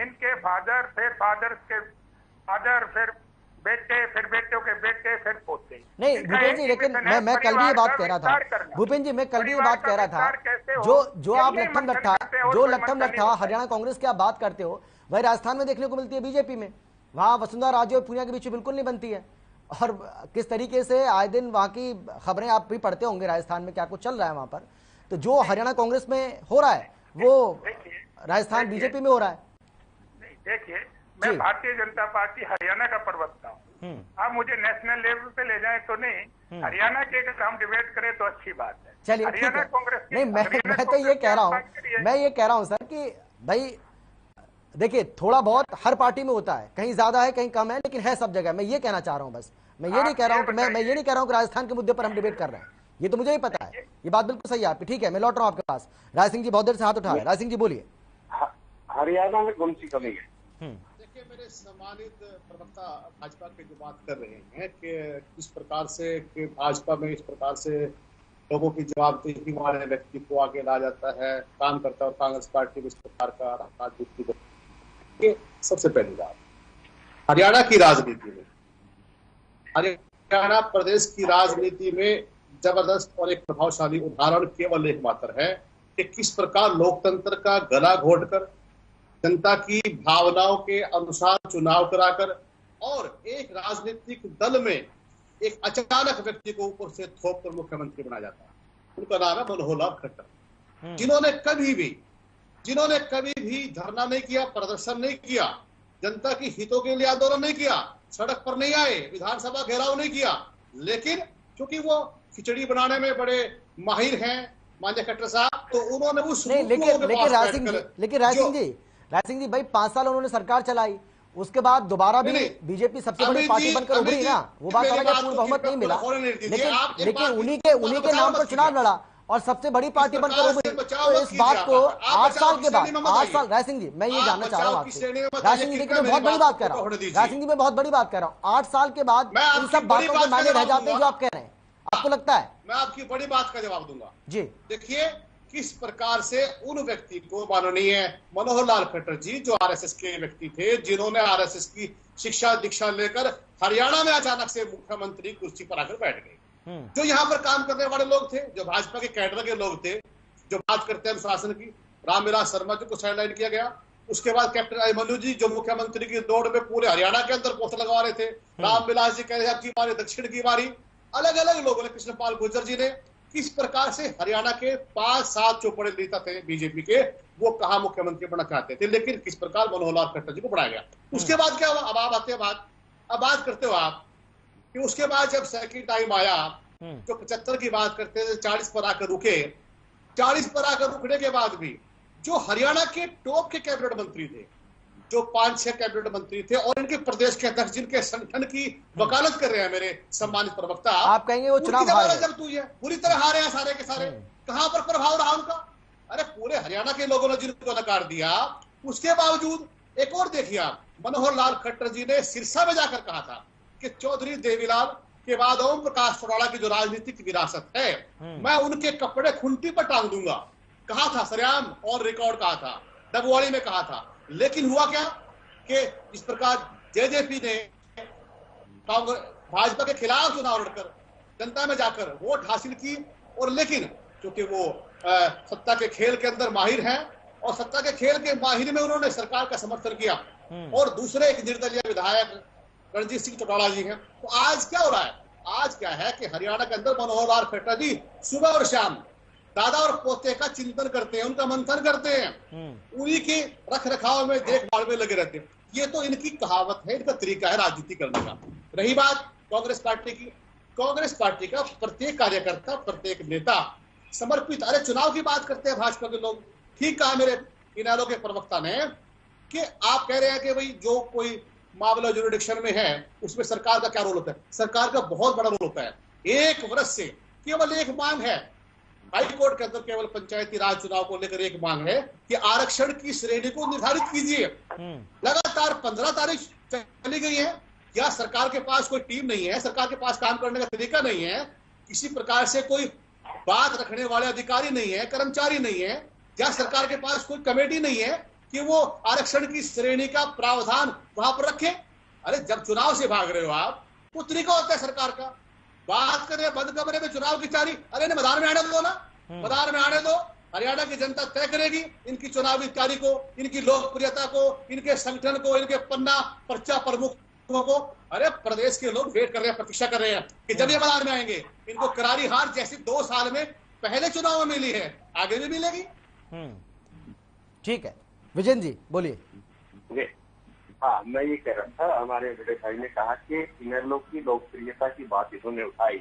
इनके फादर, फिर फादर के फादर, फिर बेटे, फिर बेटों के बेटे, फिर पोते। नहीं भूपेंद्र जी, लेकिन मैं कल भी ये बात कह रहा था, भूपेंद्र जी मैं कल भी ये बात कह रहा था, जो आप लट्ठम लट्ठा हरियाणा कांग्रेस की आप बात करते हो, वही राजस्थान में देखने को मिलती है बीजेपी में। वहां वसुंधरा राजे और पूनिया के बीच बिल्कुल नहीं बनती है। और किस तरीके से आए दिन वहां की खबरें आप भी पढ़ते होंगे, राजस्थान में क्या कुछ चल रहा है वहां पर। तो जो हरियाणा कांग्रेस में हो रहा है वो राजस्थान बीजेपी में हो रहा है। देखिए, मैं भारतीय जनता पार्टी हरियाणा का प्रवक्ता हूँ। आप मुझे नेशनल लेवल पे ले जाएं तो नहीं, हरियाणा के अगर हम डिबेट करें तो अच्छी बात है। चलिए ठीक है। नहीं मैं तो ये कह रहा हूँ सर कि भाई देखिए, थोड़ा बहुत हर पार्टी में होता है, कहीं ज्यादा है कहीं कम है, लेकिन है सब जगह। मैं ये कहना चाह रहा हूँ बस, मैं ये नहीं कह रहा हूँ कि मैं ये नहीं कह रहा हूँ कि राजस्थान के मुद्दे पर हम डिबेट कर रहे हैं, ये तो मुझे ही पता है, ये बात बिल्कुल सही है आपकी। ठीक है, मैं लौट रहा हूँ आपके पास। राय सिंह जी बहुत देर से हाथ उठा रहे हैं। राय सिंह जी बोलिए। हरियाणा में कौन सी कमी है? देखिए, मेरे सम्मानित प्रवक्ता भाजपा के जो बात कर रहे हैं कि किस प्रकार से कि भाजपा में इस प्रकार से लोगों की जवाबदेही वाले व्यक्ति को आगे ला जाता है, काम करता है, और कांग्रेस पार्टी में इस प्रकार का राजनीति। सबसे पहली बात, हरियाणा की राजनीति में, हरियाणा प्रदेश की राजनीति में जबरदस्त और एक प्रभावशाली उदाहरण केवल एक मात्र है कि किस प्रकार लोकतंत्र का गला घोटकर, जनता की भावनाओं के अनुसार चुनाव कराकर और एक राजनीतिक दल में एक अचानक व्यक्ति को ऊपर से थोप कर मुख्यमंत्री बनाया जाता है। उनका नाम है मनोहर लाल खट्टर, जिन्होंने कभी भी धरना नहीं किया, प्रदर्शन नहीं किया, जनता की हितों के लिए आंदोलन नहीं किया, सड़क पर नहीं आए, विधानसभा घेराव नहीं किया, लेकिन क्योंकि वो खिचड़ी बनाने में बड़े माहिर हैं मान्य खट्टर साहब, तो उन्होंने उस लेकिन राय सिंह जी भाई 5 साल उन्होंने सरकार चलाई, उसके बाद दोबारा भी बीजेपी सबसे बड़ी पार्टी बनकर उभरी ना, वो बात अलग है, पूर्ण बहुमत नहीं मिला, लेकिन उन्हीं के नाम पर चुनाव लड़ा और सबसे बड़ी पार्टी बनकर उभरी। तो इस बात को 8 साल के बाद, 8 साल, राय सिंह जी मैं ये जानना चाह रहा हूँ आपसे, राय सिंह जी देखिए मैं बहुत बड़ी बात कर रहा हूँ, राय सिंह जी मैं बहुत बड़ी बात कर रहा हूँ, 8 साल के बाद इन सब बातों के मायने रह जाते हैं जो आप कह रहे हैं, आपको लगता है? मैं आपकी बड़ी बात का जवाब दूंगा जी। देखिए किस प्रकार से उन व्यक्ति को, माननीय मनोहर लाल खट्टर जी जो आरएसएस के व्यक्ति थे, जिन्होंने आरएसएस की शिक्षा दीक्षा लेकर हरियाणा में अचानक से मुख्यमंत्री कुर्सी पर आकर बैठ गए, जो यहाँ पर काम करने वाले लोग थे, जो भाजपा के कैडर के लोग थे, जो बात करते हैं अनुशासन की, रामविलास शर्मा जी को साइडलाइन किया गया। उसके बाद कैप्टन अभिमन्यु जी जो मुख्यमंत्री की दौड़ में पूरे हरियाणा के अंदर पोस्टर लगवा रहे थे, रामविलास जी कह रहे आपकी बारी, दक्षिण की बारी, अलग अलग लोगों ने, कृष्णपाल गुर्जर जी ने, किस प्रकार से हरियाणा के 5-7 जो बड़े नेता थे बीजेपी के, वो कहा मुख्यमंत्री बनना चाहते थे, लेकिन किस प्रकार मनोहर लाल खट्टर जी को बढ़ाया गया। उसके बाद क्या हुआ? अब आप आते हैं अब बात करते हो आप कि उसके बाद जब सेकंड टाइम आया जो 75 की बात करते थे, 40 पर आकर रुके, 40 पर आकर रुकने के बाद भी जो हरियाणा के टॉप के कैबिनेट मंत्री थे, जो 5-6 कैबिनेट मंत्री थे और इनके प्रदेश के अध्यक्ष जिनके संगठन की वकालत कर रहे हैं मेरे सम्मानित प्रवक्ता, आप कहेंगे वो चुनाव हारे जब तू है पूरी तरह हारे हैं सारे के सारे, कहां पर प्रभाव रहा उनका? अरे पूरे हरियाणा के लोगों ने जिनको नकार दिया, उसके बावजूद एक और देखिए आप, मनोहर लाल खट्टर जी ने सिरसा में जाकर कहा था कि चौधरी देवीलाल के बाद ओम प्रकाश चौटाला की जो राजनीतिक विरासत है, मैं उनके कपड़े खुंटी पर टांग दूंगा। कहा था, सरेआम और रिकॉर्ड कहा था, डबवाड़ी में कहा था। लेकिन हुआ क्या कि इस प्रकार जेजेपी ने कांग्रेस भाजपा के खिलाफ चुनाव लड़कर जनता में जाकर वोट हासिल की, और लेकिन क्योंकि वो सत्ता के खेल के अंदर माहिर हैं और सत्ता के खेल के माहिर में उन्होंने सरकार का समर्थन किया, और दूसरे एक निर्दलीय विधायक रणजीत सिंह चौटाला जी हैं। तो आज क्या हो रहा है? आज क्या है कि हरियाणा के अंदर मनोहर लाल खट्टर जी सुबह और शाम दादा और पोते का चिंतन करते हैं, उनका मंथन करते हैं, उन्हीं के रख रखाव में देखभाल में लगे रहते हैं। ये तो इनकी कहावत है, इनका तरीका है राजनीति करने का। रही बात कांग्रेस पार्टी की, कांग्रेस पार्टी का प्रत्येक कार्यकर्ता, प्रत्येक नेता समर्पित। अरे चुनाव की बात करते हैं भाजपा के लोग, ठीक कहा मेरे इनेलो के प्रवक्ता ने कि आप कह रहे हैं कि भाई जो कोई मामला जुरिडिक्शन में है उसमें सरकार का क्या रोल होता है। सरकार का बहुत बड़ा रोल होता है। एक वर्ष से केवल एक मांग है, हाई कोर्ट के अंदर केवल पंचायती राज चुनाव को लेकर एक मांग है कि आरक्षण की श्रेणी को निर्धारित कीजिए। लगातार 15 तारीख चली गई है। क्या सरकार के पास कोई टीम नहीं है? सरकार के पास काम करने का तरीका नहीं है? किसी प्रकार से कोई बात रखने वाले अधिकारी नहीं है, कर्मचारी नहीं है? क्या सरकार के पास कोई कमेटी नहीं है कि वो आरक्षण की श्रेणी का प्रावधान वहां पर रखे? अरे जब चुनाव से भाग रहे हो आप, तो तरीका होता है सरकार का। बात करें बंद कमरे में चुनाव की तैयारी, अरे इन्हें मैदान में आने दो ना, मैदान में आने दो। हरियाणा की जनता तय करेगी इनकी चुनावी तैयारी को, इनकी लोकप्रियता को, इनके संगठन को, इनके पन्ना पर्चा प्रमुखों को। अरे प्रदेश के लोग वेट कर रहे हैं, प्रतीक्षा कर रहे हैं कि जब ये मैदान में आएंगे। इनको करारी हार जैसी 2 साल में पहले चुनाव में मिली है, आगे भी मिलेगी। ठीक है, विजेंद्र जी बोलिए। हाँ, मैं ये कह रहा था, हमारे बड़े भाई ने कहा कि इनेलो की लोकप्रियता की बात इन्होंने उठाई।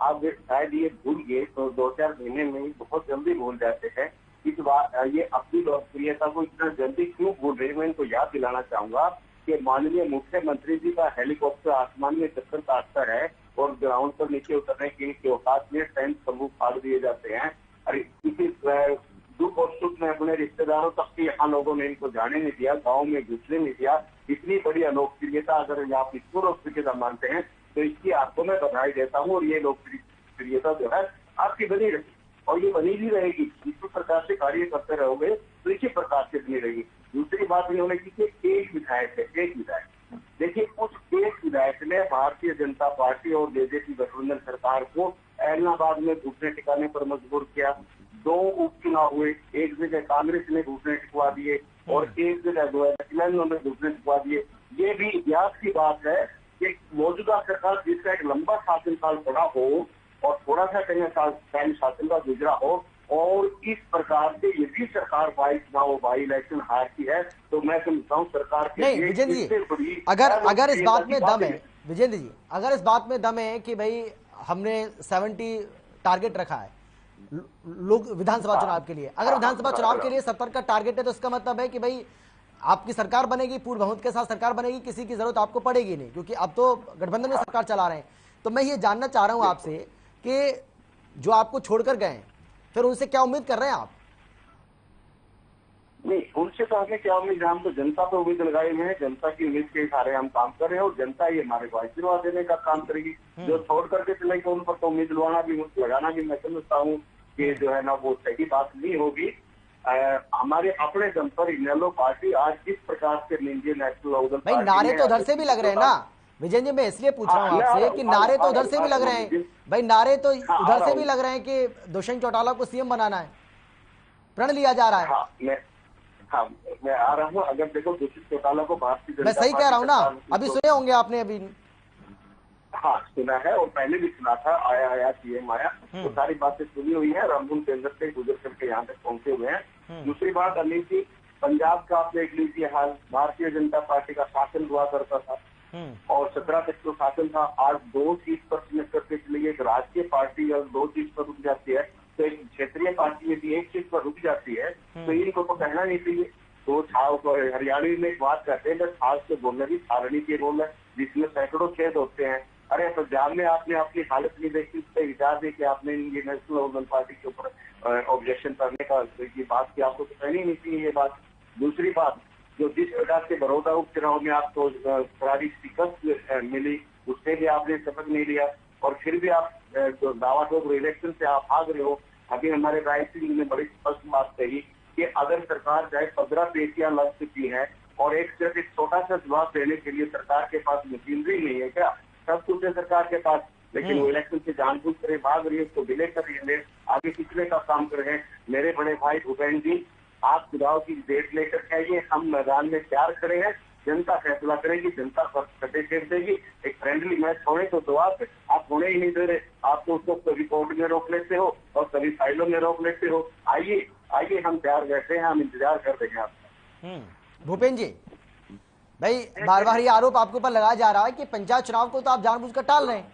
आप शायद ये भूल गए तो 2-4 महीने में ही बहुत जल्दी भूल जाते हैं। इस बार ये अपनी लोकप्रियता को इतना जल्दी क्यों भूल रहे हैं, मैं इनको याद दिलाना चाहूंगा कि माननीय मुख्यमंत्री जी का हेलीकॉप्टर आसमान में चक्कर काटता है और ग्राउंड पर नीचे उतरने के औकात में टेंट सबूत फाड़ दिए जाते हैं। अरे किसी दुख और सुख में अपने रिश्तेदारों तक के यहाँ लोगों ने इनको जाने नहीं दिया, गांव में घुसने नहीं दिया। इतनी बड़ी अलोकप्रियता अगर आप इसको लोकप्रियता मानते हैं तो इसकी आपको मैं बधाई देता हूँ। और ये लोकप्रियता जो है आपकी बनी रहेगी और ये बनी भी रहेगी। इसी प्रकार से कार्य करते रहोगे तो इसी प्रकार से बनी रहेगी। दूसरी बात इन्होंने की कि एक विधायक है, एक विधायक। देखिए, उस एक विधायक ने भारतीय जनता पार्टी और जेजेपी गठबंधन सरकार को ऐलनाबाद में घुटने टिकाने पर मजबूर किया। 2 उपचुनाव हुए, एक जगह कांग्रेस ने घुटने टिकवा दिए और एक जगह 2000 में घुटने टिकवा दिए। ये भी इतिहास की बात है कि मौजूदा सरकार जिसका एक लंबा शासनकाल पड़ा हो और थोड़ा सा कहीं शासनकाल गुजरा हो और इस प्रकार से यदि सरकार बाई इलेक्शन हारती है तो मैं समझता हूँ सरकार के नहीं विजेंद्र जी, अगर इस बात में दम है, विजेंद्र जी अगर इस बात में दम है कि भाई हमने 70 टारगेट रखा है लोग विधानसभा चुनाव के लिए, अगर विधानसभा चुनाव के लिए 70 का टारगेट है तो इसका मतलब है कि भाई आपकी सरकार बनेगी, पूर्ण बहुमत के साथ सरकार बनेगी, किसी की जरूरत आपको पड़ेगी नहीं, क्योंकि अब तो गठबंधन में सरकार चला रहे हैं। तो मैं ये जानना चाह रहा हूं आपसे कि जो आपको छोड़कर गए फिर उनसे क्या उम्मीद कर रहे हैं आप? नहीं, उनसे तो हमें क्या उम्मीद, हम तो जनता पे उम्मीद लगाए हुए हैं। जनता की उम्मीद के सारे हम काम कर रहे हैं और जनता ये हमारे को आशीर्वाद देने का काम करेगी। जो छोड़ करके चलेंगे उन पर तो उम्मीद लगाना भी मैं समझता हूँ कि जो है ना वो सही बात नहीं होगी। हमारे अपने दम पर इनेलो पार्टी आज किस प्रकार से इंडियन नेशनल लोकदल भाई नारे तो उधर से भी लग रहे हैं ना विजय जी, मैं इसलिए पूछ रहा हूँ आपसे कि नारे तो उधर से भी लग रहे हैं भाई, नारे तो उधर से भी लग रहे हैं कि दुष्यंत चौटाला को सीएम बनाना है, प्रण लिया जा रहा है। मैं आ रहा हूँ। अगर देखो दुष्यंत चौटाला को भारतीय जनता, मैं सही कह रहा हूँ ना? अभी सुने होंगे आपने अभी। हाँ सुना है और पहले भी सुना था, आया सीएम आया, तो सारी बातें सुनी हुई है और हम उनके अंदर से गुजर करके यहाँ तक पहुंचे हुए हैं। दूसरी बात अनिल जी, पंजाब का आप देख लीजिए हाल, भारतीय जनता पार्टी का शासन हुआ करता था और 17 तक तो शासन था। आज 2 सीट पर सिमट करके चलिए, एक राजकीय पार्टी और 2 सीट पर रुक जाती है तो एक क्षेत्रीय पार्टी यदि 1 सीट पर रुक जाती है तो इनको तो कहना नहीं चाहिए। तो हरियाणवी में एक बात कहते हैं, खास से बोलने की सारणी की रोल है जिसमें सैकड़ों छेद होते हैं। अरे पंजाब में आपने अपनी हालत नहीं देखी, उस पर विचार दे कि आपने इंडियन नेशनल लोकदल पार्टी के ऊपर ऑब्जेक्शन करने का ये बात की, आपको तो कहनी नहीं चाहिए ये बात। दूसरी बात, जो जिस प्रकार से बड़ौदा उपचुनाव में आपको करारी शिकस्त मिली, उससे भी आपने सबक नहीं लिया और फिर भी आप जो दावा ठोक इलेक्शन से आप भाग रहे हो। अभी हमारे राय सिंह ने बड़ी स्पष्ट बात कही कि अगर सरकार चाहे 15 पेशियां लग चुकी है और सिर्फ एक छोटा सा जवाब देने के लिए सरकार के पास मशीनरी नहीं है क्या? सब कुछ है सरकार के पास, लेकिन वो इलेक्शन से जानबूझ कर भाग रही है, उसको डिले कर रही है, आगे पिछले का काम कर रहे हैं। मेरे बड़े भाई भूपेंद्र जी, आप चुनाव की डेट लेकर के आइए, हम मैदान में तैयार खड़े हैं, जनता फैसला करेगी, जनता कटे फेर देगी। एक फ्रेंडली मैच होने तो आप होने ही नहीं दे रहे, आप तो उसको कभी कोर्ट में रोक लेते हो और कभी फाइलों में रोक लेते हो। आइए आइए, हम तैयार बैठे हैं, हम इंतजार कर देंगे आपका। भूपेंद्र जी भाई, बार बार ये आरोप आपके ऊपर लगाया जा रहा है कि पंचायत चुनाव को तो आप जानबूझकर टाल रहे हैं,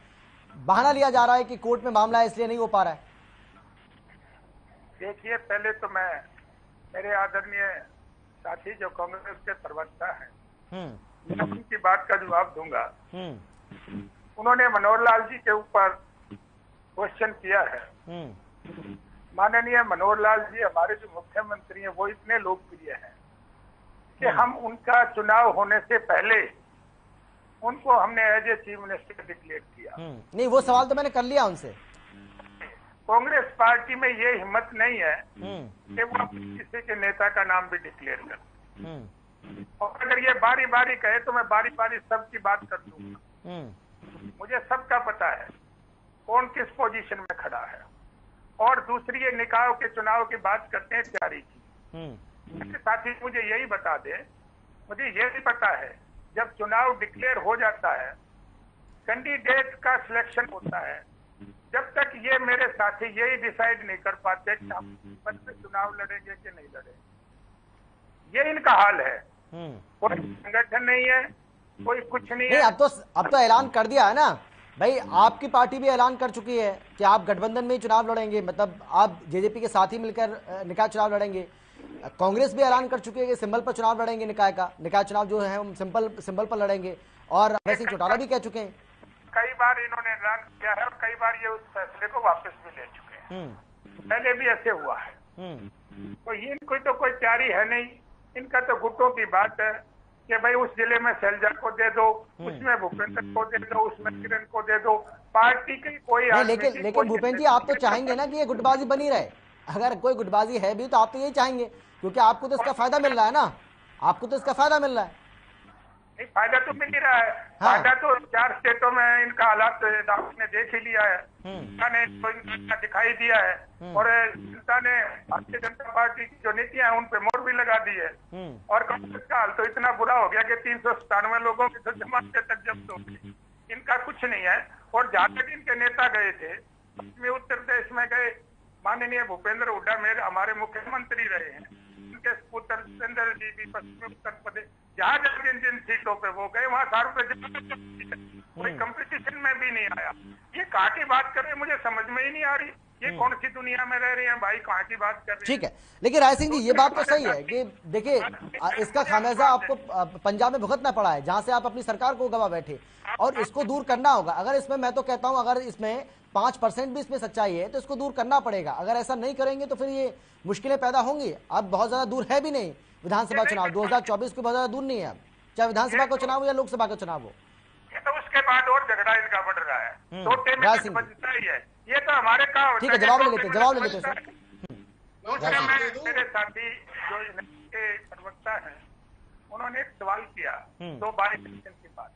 बहाना लिया जा रहा है कि कोर्ट में मामला है इसलिए नहीं हो पा रहा है। देखिए, पहले तो मैं मेरे आदरणीय साथी जो कांग्रेस के प्रवक्ता हैं, मैं उनकी बात का जवाब दूंगा। उन्होंने मनोहर लाल जी के ऊपर क्वेश्चन किया है। माननीय मनोहर लाल जी हमारे जो मुख्यमंत्री हैं वो इतने लोकप्रिय हैं कि हम उनका चुनाव होने से पहले उनको हमने as a chief minister declare किया। नहीं, वो सवाल तो मैंने कर लिया उनसे। कांग्रेस पार्टी में ये हिम्मत नहीं है कि वो किसी के नेता का नाम भी डिक्लेयर कर, और अगर ये बारी बारी कहे तो मैं बारी बारी सबकी बात कर दूंगा। मुझे सबका पता है कौन किस पोजीशन में खड़ा है। और दूसरी, ये निकायों के चुनाव की बात करते हैं तैयारी की, साथ ही मुझे यही बता दे, मुझे ये भी पता है जब चुनाव डिक्लेयर हो जाता है, कैंडिडेट का सिलेक्शन होता है, जब तक ये मेरे साथी यही डिसाइड नहीं कर पाते कि हम पद पे चुनाव लड़ेंगे कि नहीं लड़ेंगे। ये इनका हाल है। कोई संगठन नहीं है, कोई कुछ नहीं है। अब तो ऐलान कर दिया है ना भाई, आपकी पार्टी भी ऐलान कर चुकी है कि आप गठबंधन में ही चुनाव लड़ेंगे, मतलब आप जेजेपी के साथ ही मिलकर निकाय चुनाव लड़ेंगे। कांग्रेस भी ऐलान कर चुकी है कि सिंबल पर चुनाव लड़ेंगे, निकाय चुनाव जो है हम सिंबल पर लड़ेंगे। और अभय सिंह चौटाला भी कह चुके हैं, कई बार इन्होंने ऐलान किया है और कई बार ये उस फैसले को वापस भी ले चुके हैं। पहले भी ऐसे हुआ है। तो इनकी तो कोई तैयारी है नहीं, इनका तो गुटों की बात है कि भाई उस जिले में शैलजा को दे दो, उसमें भूपेंद्र को दे दो, उसमें किरण को दे दो। पार्टी की कोई लेकिन भूपेंद्र जी, आप तो चाहेंगे ना कि ये गुटबाजी बनी रहे। अगर कोई गुटबाजी है भी तो आप तो यही चाहेंगे, क्योंकि आपको तो इसका फायदा मिल रहा है ना, आपको तो इसका फायदा मिल रहा है। नहीं, फायदा तो मिल ही रहा है। फायदा तो 4 स्टेटों में इनका हालात आपने देख ही लिया है, ने तो इनका दिखाई दिया है, और जनता ने भारतीय जनता पार्टी की जो नीतियां हैं उन पे मोहर भी लगा दी है। और कांग्रेस का हाल तो इतना बुरा हो गया कि 397 लोगों की तो जमानतें तक जब्त हो गई। इनका कुछ नहीं है। और जहां तक इनके नेता गए थे, पश्चिमी उत्तर प्रदेश में गए, माननीय भूपेंद्र हुड्डा मेरे हमारे मुख्यमंत्री रहे हैं, उनके पुत्र सुरेंद्र जी भी पश्चिमी उत्तर प्रदेश, जहाँ जिन सीटों पे वो गए वहाँ सारों पे कोई कंपटीशन में भी नहीं आया। ये कहाँ की बात कर रहे हैं, मुझे समझ में ही नहीं आ रही। ये कौन सी दुनिया में रह रहे हैं भाई, कहाँ की बात कर रहे हैं। ठीक है, लेकिन राय सिंह जी ये बात तो सही है कि देखिए इसका खामियाजा आपको पंजाब में भुगतना पड़ा है, जहां से आप अपनी सरकार को गवा बैठे, और इसको दूर करना होगा। अगर इसमें, मैं तो कहता हूं, अगर इसमें 5% भी इसमें सच्चाई है तो इसको दूर करना पड़ेगा। अगर ऐसा नहीं करेंगे तो फिर ये मुश्किलें पैदा होंगी। अब बहुत ज्यादा दूर है भी नहीं विधानसभा चुनाव, 2024 को बहुत ज्यादा दूर नहीं है अब, चाहे विधानसभा का चुनाव हो या लोकसभा का चुनाव हो। तो उसके बाद और झगड़ा इनका बढ़ रहा है, तो बचता ही है। ये तो हमारे काम। ठीक है, जवाब ले लेते सर। मेरे साथी जो इनके प्रवक्ता हैं, उन्होंने एक सवाल किया 2 बार इलेक्शन की बात,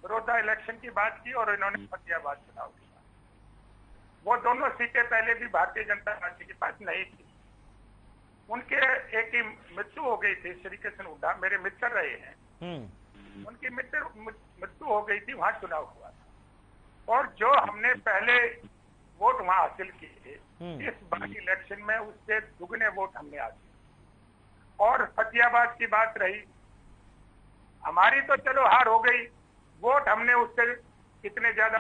बड़ौदा इलेक्शन की बात की और इन्होंने फतेहाबाद चुनाव की बात। वो दोनों सीटें पहले भी भारतीय जनता पार्टी के पास नहीं थी। उनके एक ही मृत्यु हो गई थी, श्री कृष्ण हुड्डा मेरे मित्र रहे हैं, उनकी मृत्यु हो गई थी, वहां चुनाव हुआ था। और जो हमने पहले वोट वहां हासिल किए, इस बार इलेक्शन में उससे दुगने वोट हमने हासिल। और फतेहाबाद की बात रही, हमारी तो चलो हार हो गई, वोट हमने उससे कितने ज्यादा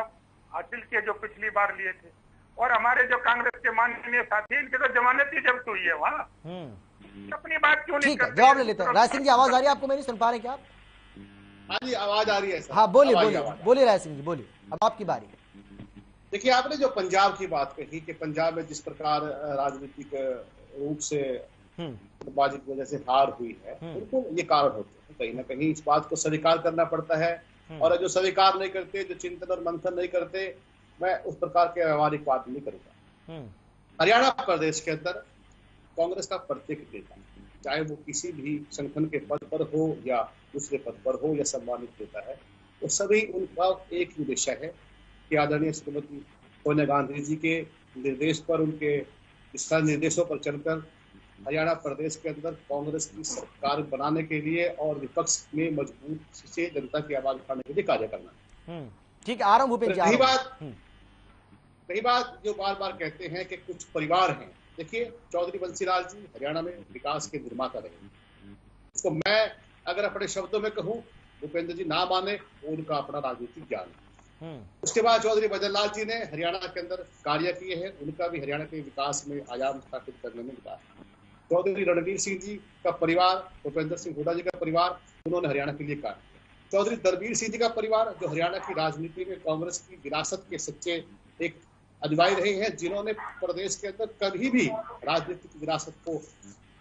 हासिल किए जो पिछली बार लिए थे। और हमारे जो कांग्रेस के माननीय साथी, इनकी तो जमानत ही जब्त हुई है वहाँ। अपनी बात क्यों नहीं करते? जवाब ले लेते हैं। राय सिंह जी, आवाज आ रही है आपको मेरी, सुन पा रहे क्या आप? हाँ जी, आवाज आ रही है सर। हाँ, बोलिए राय सिंह जी, बोलिए, अब आपकी बारी। देखिए, आपने जो पंजाब की बात कही कि पंजाब में जिस प्रकार राजनीतिक रूप से बाजी की वजह से हार हुई है, उनको ये कारण होते हैं। कहीं ना कहीं इस बात को स्वीकार करना पड़ता है, और जो स्वीकार नहीं करते, जो चिंतन और मंथन नहीं करते, मैं उस प्रकार के व्यवहारिक बात नहीं करूंगा। हरियाणा प्रदेश के अंदर कांग्रेस का प्रत्येक नेता, चाहे वो किसी भी संगठन के पद पर हो या दूसरे पद पर हो या सम्मानित नेता है, वो सभी उनका एक ही उद्देश्य है कि आदरणीय श्रीमती सोनिया गांधी जी के निर्देश पर, उनके दिशा निर्देशों पर चलकर हरियाणा प्रदेश के अंदर कांग्रेस की सरकार बनाने के लिए और विपक्ष में मजबूत से जनता की आवाज उठाने के लिए कार्य करना। ठीक है, आराम भूपेंद्र जी। कई बात जो बार बार कहते हैं कि कुछ परिवार हैं, देखिए चौधरी बंसीलाल जी हरियाणा में विकास के निर्माता रहे, उसको मैं अगर अपने शब्दों में कहूं, भूपेंद्र जी ना माने, उनका अपना राजनीतिक ज्ञान है। उसके बाद चौधरी भजनलाल जी ने हरियाणा के अंदर कार्य किए हैं, उनका भी हरियाणा के विकास में आयाम स्थापित करने में विकास। चौधरी रणवीर सिंह जी का परिवार, भूपेंद्र सिंह हुड्डा जी का परिवार, उन्होंने हरियाणा के लिए कार्य किया। चौधरी दलबीर सिंह जी का परिवार, जो हरियाणा की राजनीति में कांग्रेस की विरासत के सच्चे एक अधिकारी रहे हैं, जिन्होंने प्रदेश के अंदर कभी भी राजनीतिक विरासत को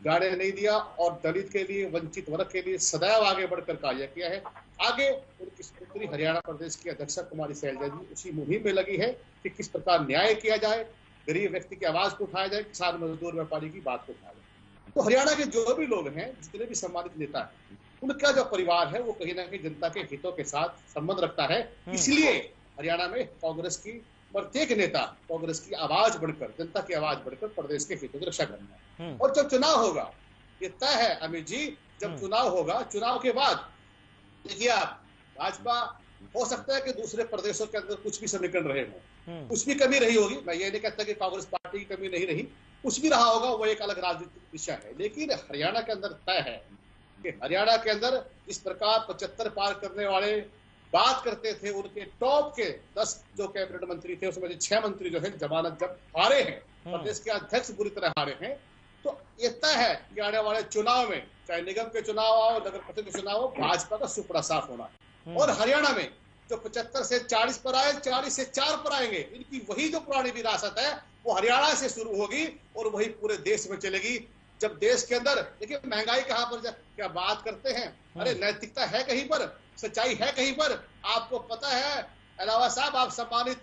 जाने नहीं दिया और दलित के लिए, वंचित वर्ग के लिए सदैव आगे बढ़कर कार्य किया है। आगे उनकी पुत्री हरियाणा प्रदेश की अध्यक्षा कुमारी सैलजा जी उसी मुहिम में लगी है कि किस प्रकार न्याय किया जाए, गरीब व्यक्ति की आवाज को उठाया जाए, किसान मजदूर व्यापारी की बात को उठाया जाए। तो हरियाणा के जो भी लोग हैं, जितने भी सम्मानित नेता हैं, उनका जो परिवार है वो कहीं ना कहीं जनता के हितों के साथ संबंध रखता है। इसलिए हरियाणा में कांग्रेस की प्रत्येक नेता कांग्रेस की आवाज बढ़कर, जनता की आवाज बढ़कर प्रदेश के हितों की रक्षा करना है। और जब चुनाव होगा, ये तय है अमित जी, जब चुनाव होगा, चुनाव के बाद देखिए आप, भाजपा हो सकता है कि दूसरे प्रदेशों के अंदर कुछ भी समीकरण रहे हों, कुछ भी कमी रही होगी, मैं ये नहीं कहता कि कांग्रेस पार्टी की कमी नहीं रही, कुछ भी रहा होगा, वो एक अलग राजनीतिक विषय है। लेकिन हरियाणा के अंदर तय है कि हरियाणा के अंदर इस प्रकार 75 पार करने वाले बात करते थे, उनके टॉप के 10 जो कैबिनेट मंत्री थे, उसमें 6 मंत्री जो है जमानत जब हारे हैं, प्रदेश के अध्यक्ष बुरी तरह हारे हैं, तो ये तय है कि आने वाले चुनाव में, चाहे निगम के चुनाव हो, नगर परिषद के चुनाव हो, भाजपा का सुपड़ा साफ होना है। और हरियाणा में जो 75 से 40 पर आए, 40 से 4 पर आएंगे, इनकी वही जो पुरानी विरासत है वो हरियाणा से शुरू होगी और वही पूरे देश में चलेगी। जब देश के अंदर देखिए महंगाई कहां पर क्या बात करते हैं, अरे नैतिकता है कहीं पर, सच्चाई है कहीं पर। आपको पता है अलावा साहब, आप सम्मानित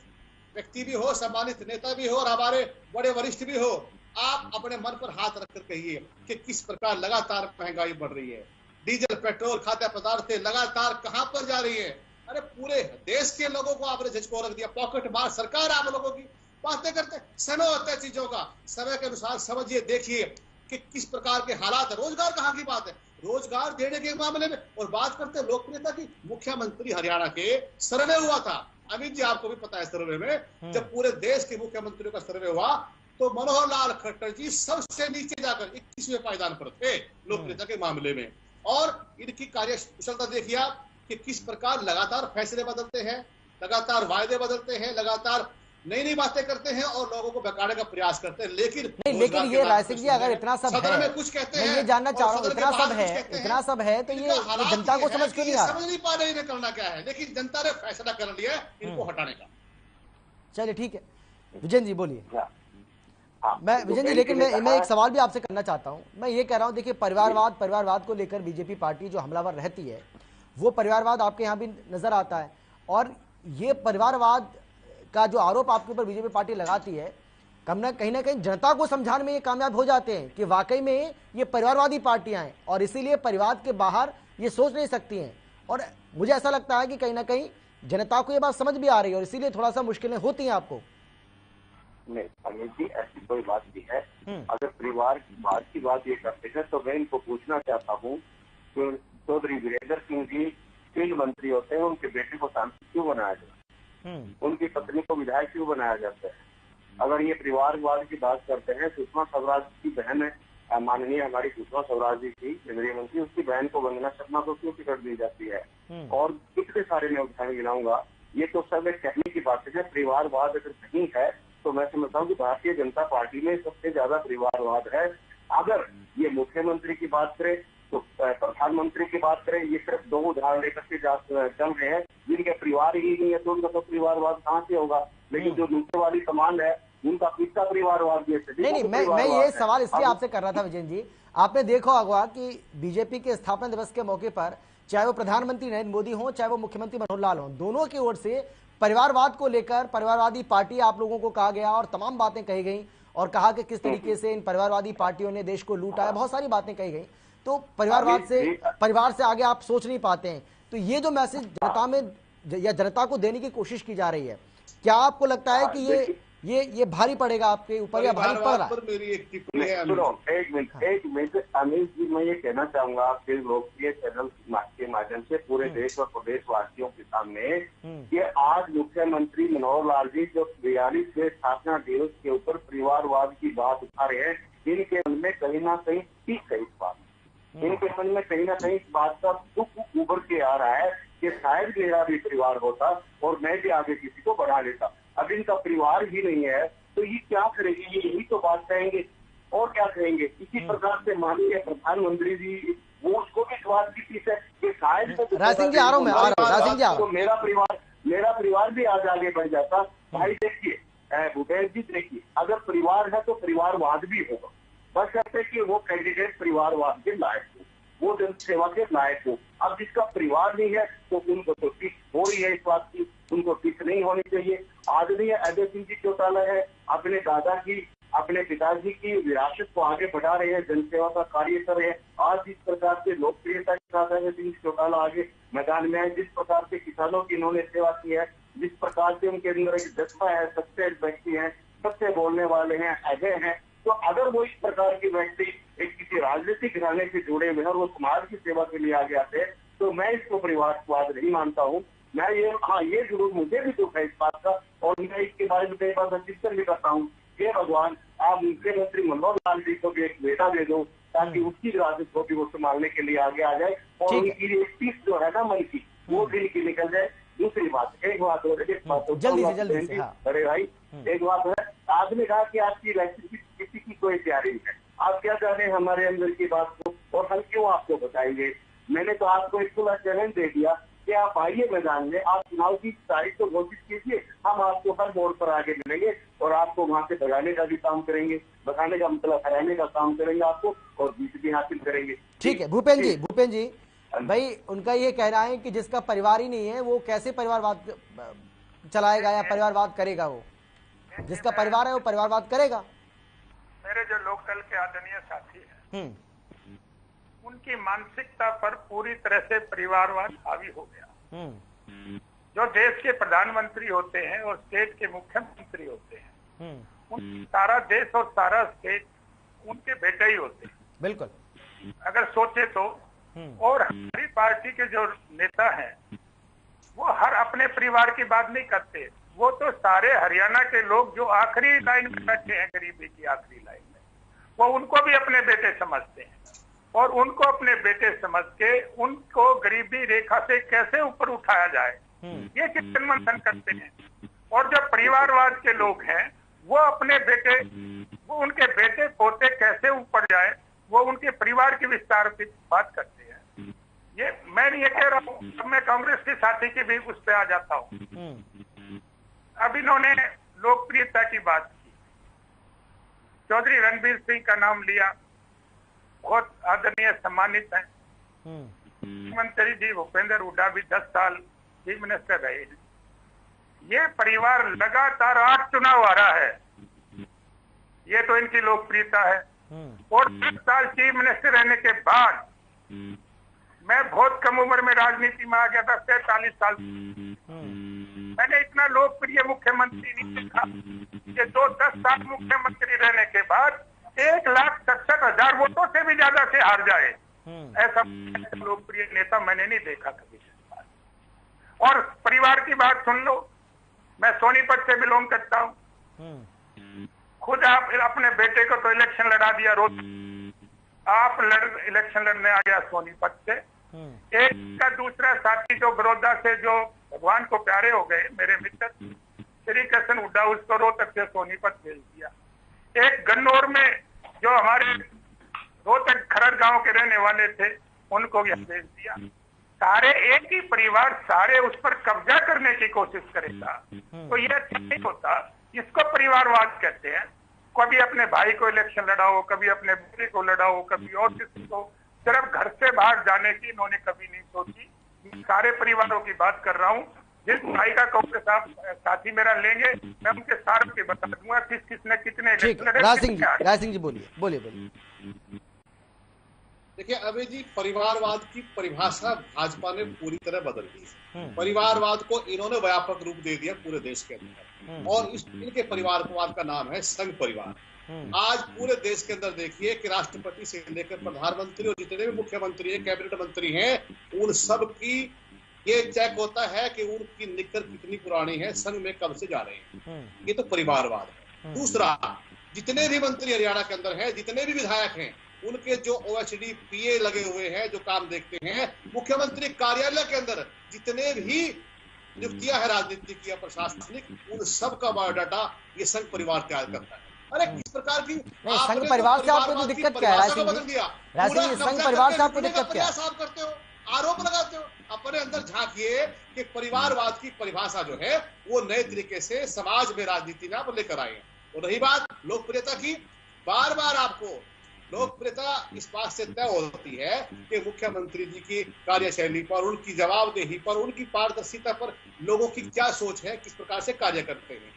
व्यक्ति भी हो, सम्मानित नेता भी हो और हमारे बड़े वरिष्ठ भी हो, आप अपने मन पर हाथ रखकर कहिए कि किस प्रकार लगातार महंगाई बढ़ रही है। डीजल, पेट्रोल, खाद्य पदार्थ लगातार कहां पर जा रही है। अरे पूरे देश के लोगों को आपने झिझको रख दिया, पॉकेट मार सरकार आप लोगों की। बातें करते समय होता है चीजों का, समय के अनुसार समझिए, देखिए कि किस प्रकार के हालात है। रोजगार कहाँ की बात है, रोजगार देने के मामले में। और बात करते हैं लोकप्रियता की, मुख्यमंत्री हरियाणा के सर्वे हुआ था, अमित जी आपको भी पता है, सर्वे में जब पूरे देश के मुख्यमंत्रियों का सर्वे हुआ तो मनोहर लाल खट्टर जी सबसे नीचे जाकर 21वें पायदान पर थे लोकप्रियता के मामले में। और इनकी कार्य कुशलता देखिए आप कि किस प्रकार लगातार फैसले बदलते हैं, लगातार वायदे बदलते हैं, लगातार नई नई बातें करते हैं और लोगों को बहकाने का प्रयास करते हैं। लेकिन ये राय सिंह जी, अगर इतना सब है, में कुछ कहते हैं, मैं ये जानना चाह रहा हूँ, इतना सब है तो ये जनता को समझ क्यों नहीं आ रहा, समझ नहीं पा रहे इन्हें करना क्या है। लेकिन जनता ने फैसला कर लिया इनको हटाने का। चलिए ठीक है, विजय जी बोलिए। मैं विजय जी, लेकिन मैं एक सवाल भी आपसे करना चाहता हूं। मैं ये कह रहा हूं, देखिए परिवारवाद को लेकर बीजेपी पार्टी जो हमलावर रहती है, वो परिवारवाद आपके यहाँ भी नजर आता है। और ये परिवारवाद का जो आरोप आपके ऊपर बीजेपी पार्टी लगाती है, कहीं ना कहीं जनता को समझाने में ये कामयाब हो जाते हैं कि वाकई में ये परिवारवादी पार्टियां हैं और इसीलिए परिवार के बाहर ये सोच नहीं सकती हैं। और मुझे ऐसा लगता है कि कहीं ना कहीं जनता को ये बात समझ भी आ रही है और इसीलिए थोड़ा सा मुश्किलें होती हैं आपको। नहीं अमित जी, ऐसी कोई बात नहीं है। अगर परिवार की बात ये करते हैं तो मैं इनको पूछना चाहता हूँ कि चौधरी वीरेंद्र सिंह जी फील्ड मंत्री होते हैं, उनके बेटे को सांसद क्यों बनाया जाता है, उनकी पत्नी को विधायक क्यों बनाया जाता है? अगर ये परिवारवाद की बात करते हैं, सुषमा स्वराज की बहन है, माननीय हमारी सुषमा स्वराज जी थी केंद्रीय मंत्री, उसकी बहन को वंदना शर्मा को क्यों टिकट दी जाती है? और कितने सारे मैं उदाहरण गिनाऊंगा। ये तो सब एक कहने की बात है। परिवारवाद अगर नहीं है तो मैं समझता हूँ कि भारतीय जनता पार्टी में सबसे ज्यादा परिवारवाद है। अगर ये मुख्यमंत्री की बात करें तो प्रधानमंत्री की बात करें, ये सिर्फ 2 उदाहरण लेकर के चल रहे हैं, जिनके परिवार ही नहीं है तो उनका तो परिवारवाद कहाँ से होगा? लेकिन जो नीचे वाली कमान है उनका पिता परिवारवाद भी है। नहीं, मैं ये सवाल इसलिए आपसे कर रहा था विजय जी, आपने देखा होगा कि बीजेपी के स्थापना दिवस के मौके पर चाहे वो प्रधानमंत्री नरेंद्र मोदी हो, चाहे वो मुख्यमंत्री मनोहर लाल हो, दोनों की ओर से परिवारवाद को लेकर परिवारवादी पार्टी आप लोगों को कहा गया और तमाम बातें कही गई और कहा कि किस तरीके से इन परिवारवादी पार्टियों ने देश को लूटा है, बहुत सारी बातें कही गई। तो परिवारवाद से, परिवार से आगे आप सोच नहीं पाते हैं, तो ये जो मैसेज जनता में या जनता को देने की कोशिश की जा रही है, क्या आपको लगता है कि ये भारी पड़ेगा आपके ऊपर या भारी पड़ रहा है? मेरी एक टिप्पणी है। सुनो, एक मिनट अमित जी, मैं ये कहना चाहूंगा आपके लोकप्रिय चैनल के माध्यम से पूरे देश और प्रदेशवासियों के सामने कि आज मुख्यमंत्री मनोहर लाल जी जो 42वें स्थापना दिवस के ऊपर परिवारवाद की बात उठा रहे हैं, इनके मन में कहीं ना कहीं ठीक है इस बात, इनके मन में कहीं ना कहीं इस बात का दुख उभर के आ रहा है कि शायद मेरा भी परिवार होता और मैं भी आगे किसी को बढ़ा लेता। अब इनका परिवार ही नहीं है तो ये क्या करेंगे, ये यही तो बात कहेंगे और क्या कहेंगे। इसी प्रकार से माननीय प्रधानमंत्री जी वो उसको भी स्वाद की चीज है कि शायद राज सिंह जी आ रहा हूं मैं, राज सिंह जी आ रहा हूं। मेरा परिवार भी आज आगे बढ़ जाता। भाई देखिए भूपेश जी, देखिए अगर परिवार है तो परिवारवाद भी होगा, बस ऐसे कि वो कैंडिडेट परिवारवाद के लायक हो, वो जन सेवा के लायक हो। अब जिसका परिवार नहीं है तो उनको तो टिक हो रही है इस बात की, उनको टिक नहीं होनी चाहिए। आदरणीय अजय सिंह जी चौटाला है, अपने दादा की, अपने पिताजी की विरासत को आगे बढ़ा रहे हैं, जनसेवा का कार्य कर रहे हैं। आज जिस प्रकार से लोकप्रियता के साथ अजय सिंह चौटाला आगे मैदान में है, जिस प्रकार से किसानों की इन्होंने सेवा की है, जिस प्रकार से उनके अंदर एक जज्बा है, सच्चे व्यक्ति हैं, सच्चे बोलने वाले हैं, अजय हैं, तो अगर वो इस प्रकार के व्यक्ति एक किसी राजनीतिक घराने से जुड़े हुए और वो समाज की सेवा के लिए आगे आते हैं तो मैं इसको परिवारवाद नहीं मानता हूँ। मैं ये जरूर मुझे भी दुख है इस बात का और मैं इसके बारे में कई बार चिंतन भी करता हूँ कि भगवान आप मुख्यमंत्री मनोहर लाल जी को भी एक बेटा दे दो ताकि उसकी विरासत को भी वो संभालने के लिए आगे आ जाए और उनकी एक पीस जो है ना मन की वो दिल की निकल जाए। दूसरी बात, एक बात हो जल्दी से अरे भाई एक बात है, आपने कहा कि आपकी इलेक्शन की किसी की कोई तैयारी है, आप क्या चाहते हैं हमारे अंदर की बात को और हम क्यों आपको बताएंगे। मैंने तो आपको एक खुला चैलेंज दे दिया कि आप आइए मैदान में, आप चुनाव की तारीख को घोषित कीजिए, हम आपको हर मोड़ पर आगे मिलेंगे और आपको वहां से भगाने का भी काम करेंगे, भगाने का मतलब हराने का काम करेंगे आपको और जीत भी हासिल करेंगे। ठीक है भूपेन जी भाई, उनका ये कहना है कि जिसका परिवार ही नहीं है वो कैसे परिवारवाद चलाएगा या परिवारवाद करेगा, वो जिसका परिवार है वो परिवारवाद करेगा। मेरे जो लोकल के आदरणीय साथी हैं उनकी मानसिकता पर पूरी तरह से परिवारवाद हावी हो गया। जो देश के प्रधानमंत्री होते हैं और स्टेट के मुख्यमंत्री होते हैं, उन सारा देश और सारा स्टेट उनके बेटे ही होते हैं। बिल्कुल, अगर सोचे तो। और हमारी पार्टी के जो नेता हैं वो हर अपने परिवार की बात नहीं करते, वो तो सारे हरियाणा के लोग जो आखिरी लाइन में बैठे हैं, गरीबी की आखिरी लाइन में, वो उनको भी अपने बेटे समझते हैं और उनको अपने बेटे समझ के उनको गरीबी रेखा से कैसे ऊपर उठाया जाए ये चिंतन मंथन करते हैं। और जो परिवारवाद के लोग हैं वो अपने बेटे, वो उनके बेटे पोते कैसे ऊपर जाए, वो उनके परिवार के विस्तार की बात करते हैं। ये मैं ये कह रहा हूँ, अब मैं कांग्रेस के साथी की भी उस पर आ जाता हूँ। अब इन्होंने लोकप्रियता की बात की, चौधरी रणबीर सिंह का नाम लिया, बहुत आदरणीय सम्मानित है। मुख्यमंत्री जी भूपेंद्र हुड्डा भी 10 साल चीफ मिनिस्टर रहे। ये परिवार लगातार 8 चुनाव आ रहा है, ये तो इनकी लोकप्रियता है। और 10 साल चीफ मिनिस्टर रहने के बाद मैं बहुत कम उम्र में राजनीति में आ गया था, 43 साल। मैंने इतना लोकप्रिय मुख्यमंत्री नहीं देखा कि जो 10 साल मुख्यमंत्री रहने के बाद 1,67,000 वोटों से भी ज्यादा से हार जाए। ऐसा लोकप्रिय नेता मैंने नहीं देखा कभी। और परिवार की बात सुन लो, मैं सोनीपत से बिलोंग करता हूँ। खुद आप अपने बेटे को तो इलेक्शन लड़ा दिया, रोज आप इलेक्शन लड़ने आ गया सोनीपत से। एक का दूसरा साथी जो बड़ौदा से जो भगवान को प्यारे हो गए, मेरे मित्र श्री कृष्ण हुड्डा, उसको रोहतक से सोनीपत भेज दिया। एक गन्नौर में जो हमारे रोहतक खरड़ गांव के रहने वाले थे उनको भी भेज दिया। सारे एक ही परिवार सारे उस पर कब्जा करने की कोशिश करेगा तो ये अच्छा नहीं होता। इसको परिवारवाद कहते हैं। कभी अपने भाई को इलेक्शन लड़ाओ, कभी अपने बेटे को लड़ाओ, कभी और किसी को, सिर्फ घर से बाहर जाने की इन्होंने कभी नहीं सोची। सारे परिवारों की बात कर रहा हूँ। जिस भाई का कांग्रेस साथी मेरा लेंगे, मैं उनके सारे के बता दूंगा किसने कितने इलेक्शन लड़े। राज सिंह जी बोलिए। देखिए अभी जी, परिवारवाद की परिभाषा भाजपा ने पूरी तरह बदल दी। परिवारवाद को इन्होंने व्यापक रूप दे दिया पूरे देश के अंदर, और इनके परिवारवाद का नाम है संघ परिवार। आज पूरे देश के अंदर देखिए कि राष्ट्रपति से लेकर प्रधानमंत्री और जितने भी मुख्यमंत्री हैं, कैबिनेट मंत्री हैं, उन सब की ये चेक होता है कि उनकी निकर कितनी पुरानी है, संघ में कब से जा रहे हैं। ये तो परिवारवाद है। दूसरा, जितने भी मंत्री हरियाणा के अंदर हैं, जितने भी विधायक हैं, उनके जो OHD PA लगे हुए हैं, जो काम देखते हैं, मुख्यमंत्री कार्यालय के अंदर जितने भी नियुक्तियां है राजनीतिक या प्रशासनिक, उन सब का बायोडाटा ये संघ परिवार तैयार करता है। अरे किस प्रकार की संघ परिवार से आपको दिक्कत क्या है? संघ परिवार से आपको दिक्कत क्या है? आप करते हो, आरोप लगाते हो। अपने अंदर झांकिए कि परिवारवाद की परिभाषा जो है वो नए तरीके से समाज में राजनीति में आप लेकर आए। और रही बात लोकप्रियता की, बार बार आपको लोकप्रियता इस बात से तय होती है कि मुख्यमंत्री जी की कार्यशैली पर, उनकी जवाबदेही पर, उनकी पारदर्शिता पर लोगों की क्या सोच है, किस प्रकार से कार्य करते हैं।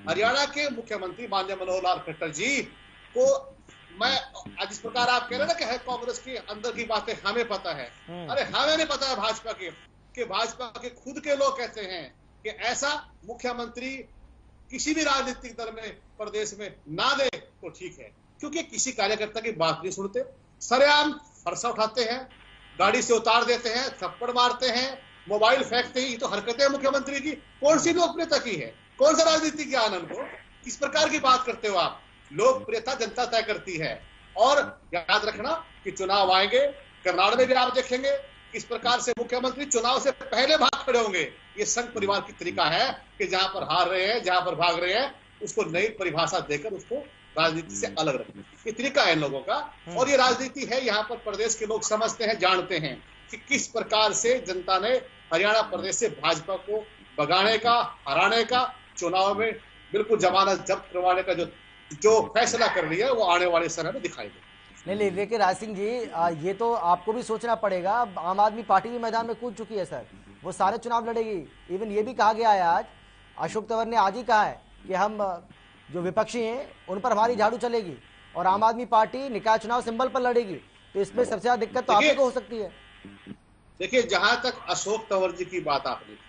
हरियाणा के मुख्यमंत्री माननीय मनोहर लाल खट्टर जी को मैं जिस प्रकार आप कह रहे हैं ना कि है कांग्रेस के अंदर की बातें हमें पता है, अरे हमें नहीं पता है भाजपा के, कि भाजपा के खुद के लोग कहते हैं कि ऐसा मुख्यमंत्री किसी भी राजनीतिक दल में प्रदेश में ना दे तो ठीक है, क्योंकि किसी कार्यकर्ता की बात नहीं सुनते, सरेआम फरसा उठाते हैं, गाड़ी से उतार देते हैं, थप्पड़ मारते हैं, मोबाइल फेंकते हैं। ये तो हरकतें मुख्यमंत्री की कौन सी लोकप्रियता की है? कौन सा राजनीतिक ज्ञान उनको? किस प्रकार की बात करते हो आप? लोकप्रियता जनता तय करती है। और याद रखना कि चुनाव आएंगे, कर्नाटक में भी आप देखेंगे किस प्रकार से मुख्यमंत्री चुनाव से पहले भाग खड़े होंगे। ये संघ परिवार की तरीका है कि जहां पर हार रहे हैं, जहां पर भाग रहे हैं, उसको नई परिभाषा देकर उसको राजनीति से अलग रखना, ये तरीका है इन लोगों का। और ये राजनीति है, यहाँ पर प्रदेश के लोग समझते हैं, जानते हैं कि किस प्रकार से जनता ने हरियाणा प्रदेश से भाजपा को भगाने का, हराने का, चुनाव में बिल्कुल जमानत जब्त करवाने का जो फैसला कर लिया है, वो आने वाले समय में दिखाई दे। नहीं, देखिए राज सिंह जी, ये तो आपको भी सोचना पड़ेगा। आम आदमी पार्टी भी मैदान में कूद चुकी है सर, वो सारे चुनाव लड़ेगी। इवन ये भी कहा गया है, आज अशोक तंवर ने आज ही कहा है कि हम जो विपक्षी हैं उन पर हमारी झाड़ू चलेगी, और आम आदमी पार्टी निकाय चुनाव सिंबल पर लड़ेगी। तो इसमें सबसे ज्यादा दिक्कत तो आपको हो सकती है। देखिए, जहां तक अशोक तंवर जी की बात आपने की,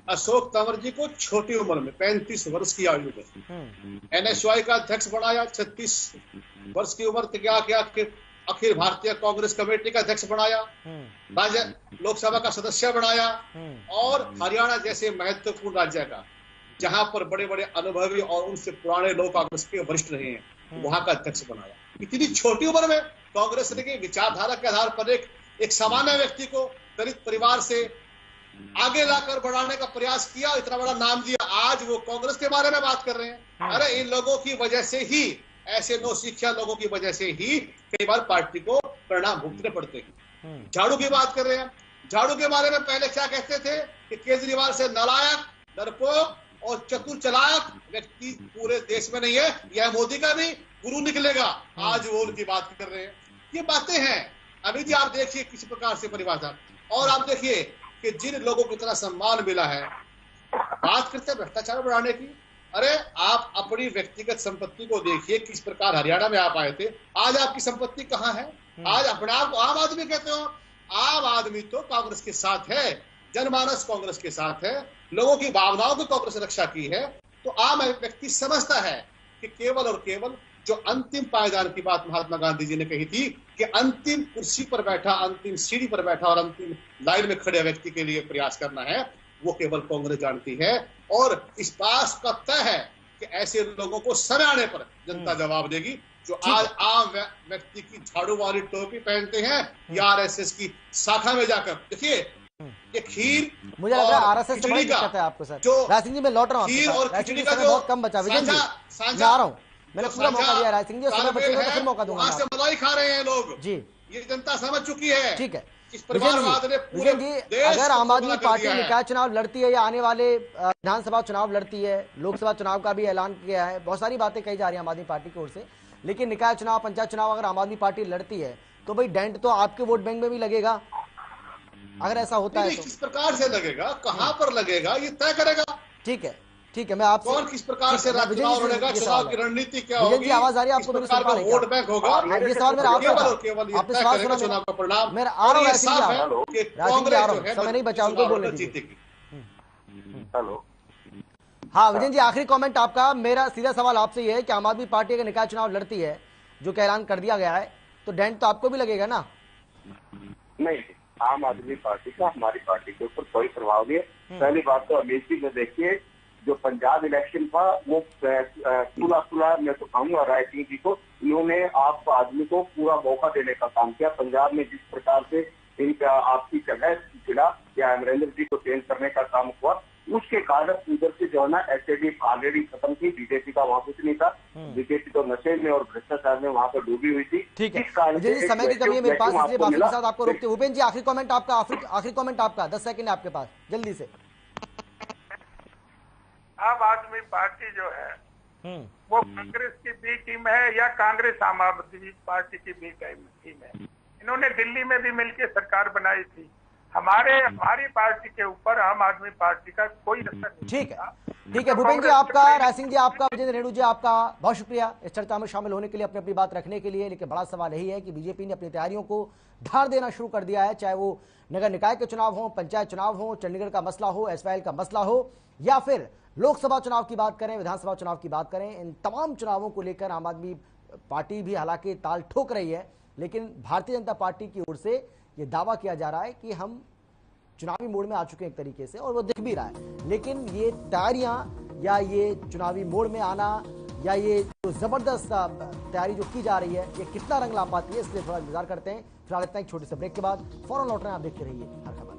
अशोक तंवर जी को छोटी उम्र में 35 वर्ष की आयु में NSY का अध्यक्ष बनाया, 36 वर्ष की उम्र तक क्या अखिल भारतीय कांग्रेस कमेटी का अध्यक्ष बनाया, राज्य लोकसभा का सदस्य बनाया, और हरियाणा जैसे महत्वपूर्ण राज्य का, जहां पर बड़े बड़े अनुभवी और उनसे पुराने लोग कांग्रेस के वरिष्ठ रहे हैं, वहां का अध्यक्ष बनाया। इतनी छोटी उम्र में कांग्रेस ने विचारधारा के आधार पर एक सामान्य व्यक्ति को दलित परिवार से आगे लाकर बढ़ाने का प्रयास किया, इतना बड़ा नाम दिया। आज वो कांग्रेस के बारे में बात कर रहे हैं। अरे इन लोगों की वजह से ही, ऐसे नौसिखिया लोगों की वजह से ही कई बार पार्टी को परिणाम भुगतने पड़ते हैं। झाड़ू की बात कर रहे हैं, झाड़ू के बारे में पहले क्या कहते थे कि केजरीवाल से नालायक, डरपोक और चतुर चालाक व्यक्ति पूरे देश में नहीं है, यह मोदी का भी गुरु निकलेगा। आज वो उनकी बात कर रहे हैं। ये बातें हैं। अभी जी आप देखिए किसी प्रकार से परिभाषा, और आप देखिए कि जिन लोगों को इतना सम्मान मिला है, बात करते हैं भ्रष्टाचार बढ़ाने की। अरे आप अपनी व्यक्तिगत संपत्ति को देखिए, किस प्रकार हरियाणा में आप आए थे, आज आपकी संपत्ति कहाँ है? आज अपने आप को आम आदमी कहते हो। आम आदमी तो कांग्रेस के साथ है, जनमानस कांग्रेस के साथ है, लोगों की भावनाओं की कांग्रेस रक्षा की है। तो आम व्यक्ति समझता है कि केवल और केवल जो अंतिम पायदान की बात महात्मा गांधी जी ने कही थी कि अंतिम कुर्सी पर बैठा, अंतिम सीढ़ी पर बैठा और अंतिम लाइन में खड़े व्यक्ति के लिए प्रयास करना है, वो केवल कांग्रेस जानती है। और इस बात का तय है कि ऐसे लोगों को समय आने पर जनता जवाब देगी, जो आज आम व्यक्ति की झाड़ू वाली टोपी पहनते हैं या RSS की शाखा में जाकर। देखिए ये खीर, मुझे लग रहा है RSS से बड़ी दिक्कत है आपको सर। राज सिंह जी मैं लौट रहा हूँ, खीर और खिचड़ी का जो बहुत कम बचा, विजय जी मैं आ रहा हूँ, मैंने पूरा मौका दिया राज सिंह जी, समय बचेगा तो फिर मौका दूंगा। वहां से मलाई खा रहे हैं लोग जी, ये जनता समझ चुकी है। ठीक है। इस परिवारवाद ने पूरे विजन जी, देश अगर को आम आदमी तबाह कर पार्टी दिया है। निकाय चुनाव लड़ती है या आने वाले विधानसभा चुनाव लड़ती है, लोकसभा चुनाव का भी ऐलान किया है, बहुत सारी बातें कही जा रही है आम आदमी पार्टी की ओर से, लेकिन निकाय चुनाव, पंचायत चुनाव अगर आम आदमी पार्टी लड़ती है तो भाई डेंट तो आपके वोट बैंक में भी लगेगा, अगर ऐसा होता है तो। किस प्रकार से लगेगा, कहां पर लगेगा, ये तय करेगा। ठीक है, ठीक है, मैं आपसे कौन किस प्रकार से चुनाव लड़ेगा, चुनाव की रणनीति क्या विजन होगी, जी आवाज आ रही है आपको? किस प्रकार का वोट बैंक होगा, ये सवाल मेरा आपसे था, केवल आपने तय सवाल करेगा सुना चुनाव का परिणाम। मेरा आ रहा है, साफ है कि कांग्रेस जो है समय नहीं बचा, उनको बोलने दीजिए। जीतेगी। हेलो, हाँ विजन जी, आखिरी कमेंट आपका। मेरा सीधा सवाल आपसे ये है कि आम आदमी पार्टी अगर निकाय चुनाव लड़ती है, जो कि ऐलान कर दिया गया है, तो डेंट तो आपको भी लगेगा ना? नहीं, आम आदमी पार्टी का हमारी पार्टी के ऊपर कोई प्रभाव नहीं है। पहली बात तो अमित जी ने देखिए, जो पंजाब इलेक्शन था वो सुलह मैं तो कहूंगा राय सिंह जी को, इन्होंने आप आदमी को पूरा मौका देने का काम किया। पंजाब में जिस प्रकार से इनका आपसी कलह छिड़ा या अमरिंदर जी को चेंज करने का काम हुआ, उसके कारण उधर से जो है ना एसएडी ऑलरेडी खत्म थी, बीजेपी का वहाँ कुछ नहीं था। बीजेपी तो नशे में और भ्रष्टाचार में वहाँ पर डूबी हुई थी। ठीक है, विजय जी समय की कमी है मेरे पास, इसलिए बाकी के साथ आपको रोकते। भूपेंद्र जी आखिरी कमेंट आपका, आखिरी कमेंट आपका, 10 सेकंड है आपके पास, जल्दी से। आम आदमी पार्टी जो है वो कांग्रेस की बी टीम है या कांग्रेस आम आदमी पार्टी की बी टीम है? इन्होंने दिल्ली में भी मिलकर सरकार बनाई थी। हमारी पार्टी के ऊपर आम आदमी पार्टी का कोई असर नहीं। ठीक है, ठीक है भूपेंद्र जी आपका, राय सिंह जी आपका, विजेंद्र रेणु जी आपका बहुत शुक्रिया इस चर्चा में शामिल होने के लिए, अपनी बात रखने के लिए। लेकिन बड़ा सवाल यही है कि बीजेपी ने अपनी तैयारियों को धार देना शुरू कर दिया है, चाहे वो नगर निकाय के चुनाव हो, पंचायत चुनाव हो, चंडीगढ़ का मसला हो, एसवाईएल का मसला हो, या फिर लोकसभा चुनाव की बात करें, विधानसभा चुनाव की बात करें। इन तमाम चुनावों को लेकर आम आदमी पार्टी भी हालांकि ताल ठोक रही है, लेकिन भारतीय जनता पार्टी की ओर से यह दावा किया जा रहा है कि हम चुनावी मोड में आ चुके हैं एक तरीके से, और वो दिख भी रहा है। लेकिन ये तैयारियां या ये चुनावी मोड में आना या ये जो जबरदस्त तैयारी जो की जा रही है, ये कितना रंग ला पाती है, इसलिए थोड़ा इंतजार करते हैं। फिलहाल इतना एक छोटे से ब्रेक के बाद फौरन लौट रहे हैं, आप देखते रहिए हर खबर।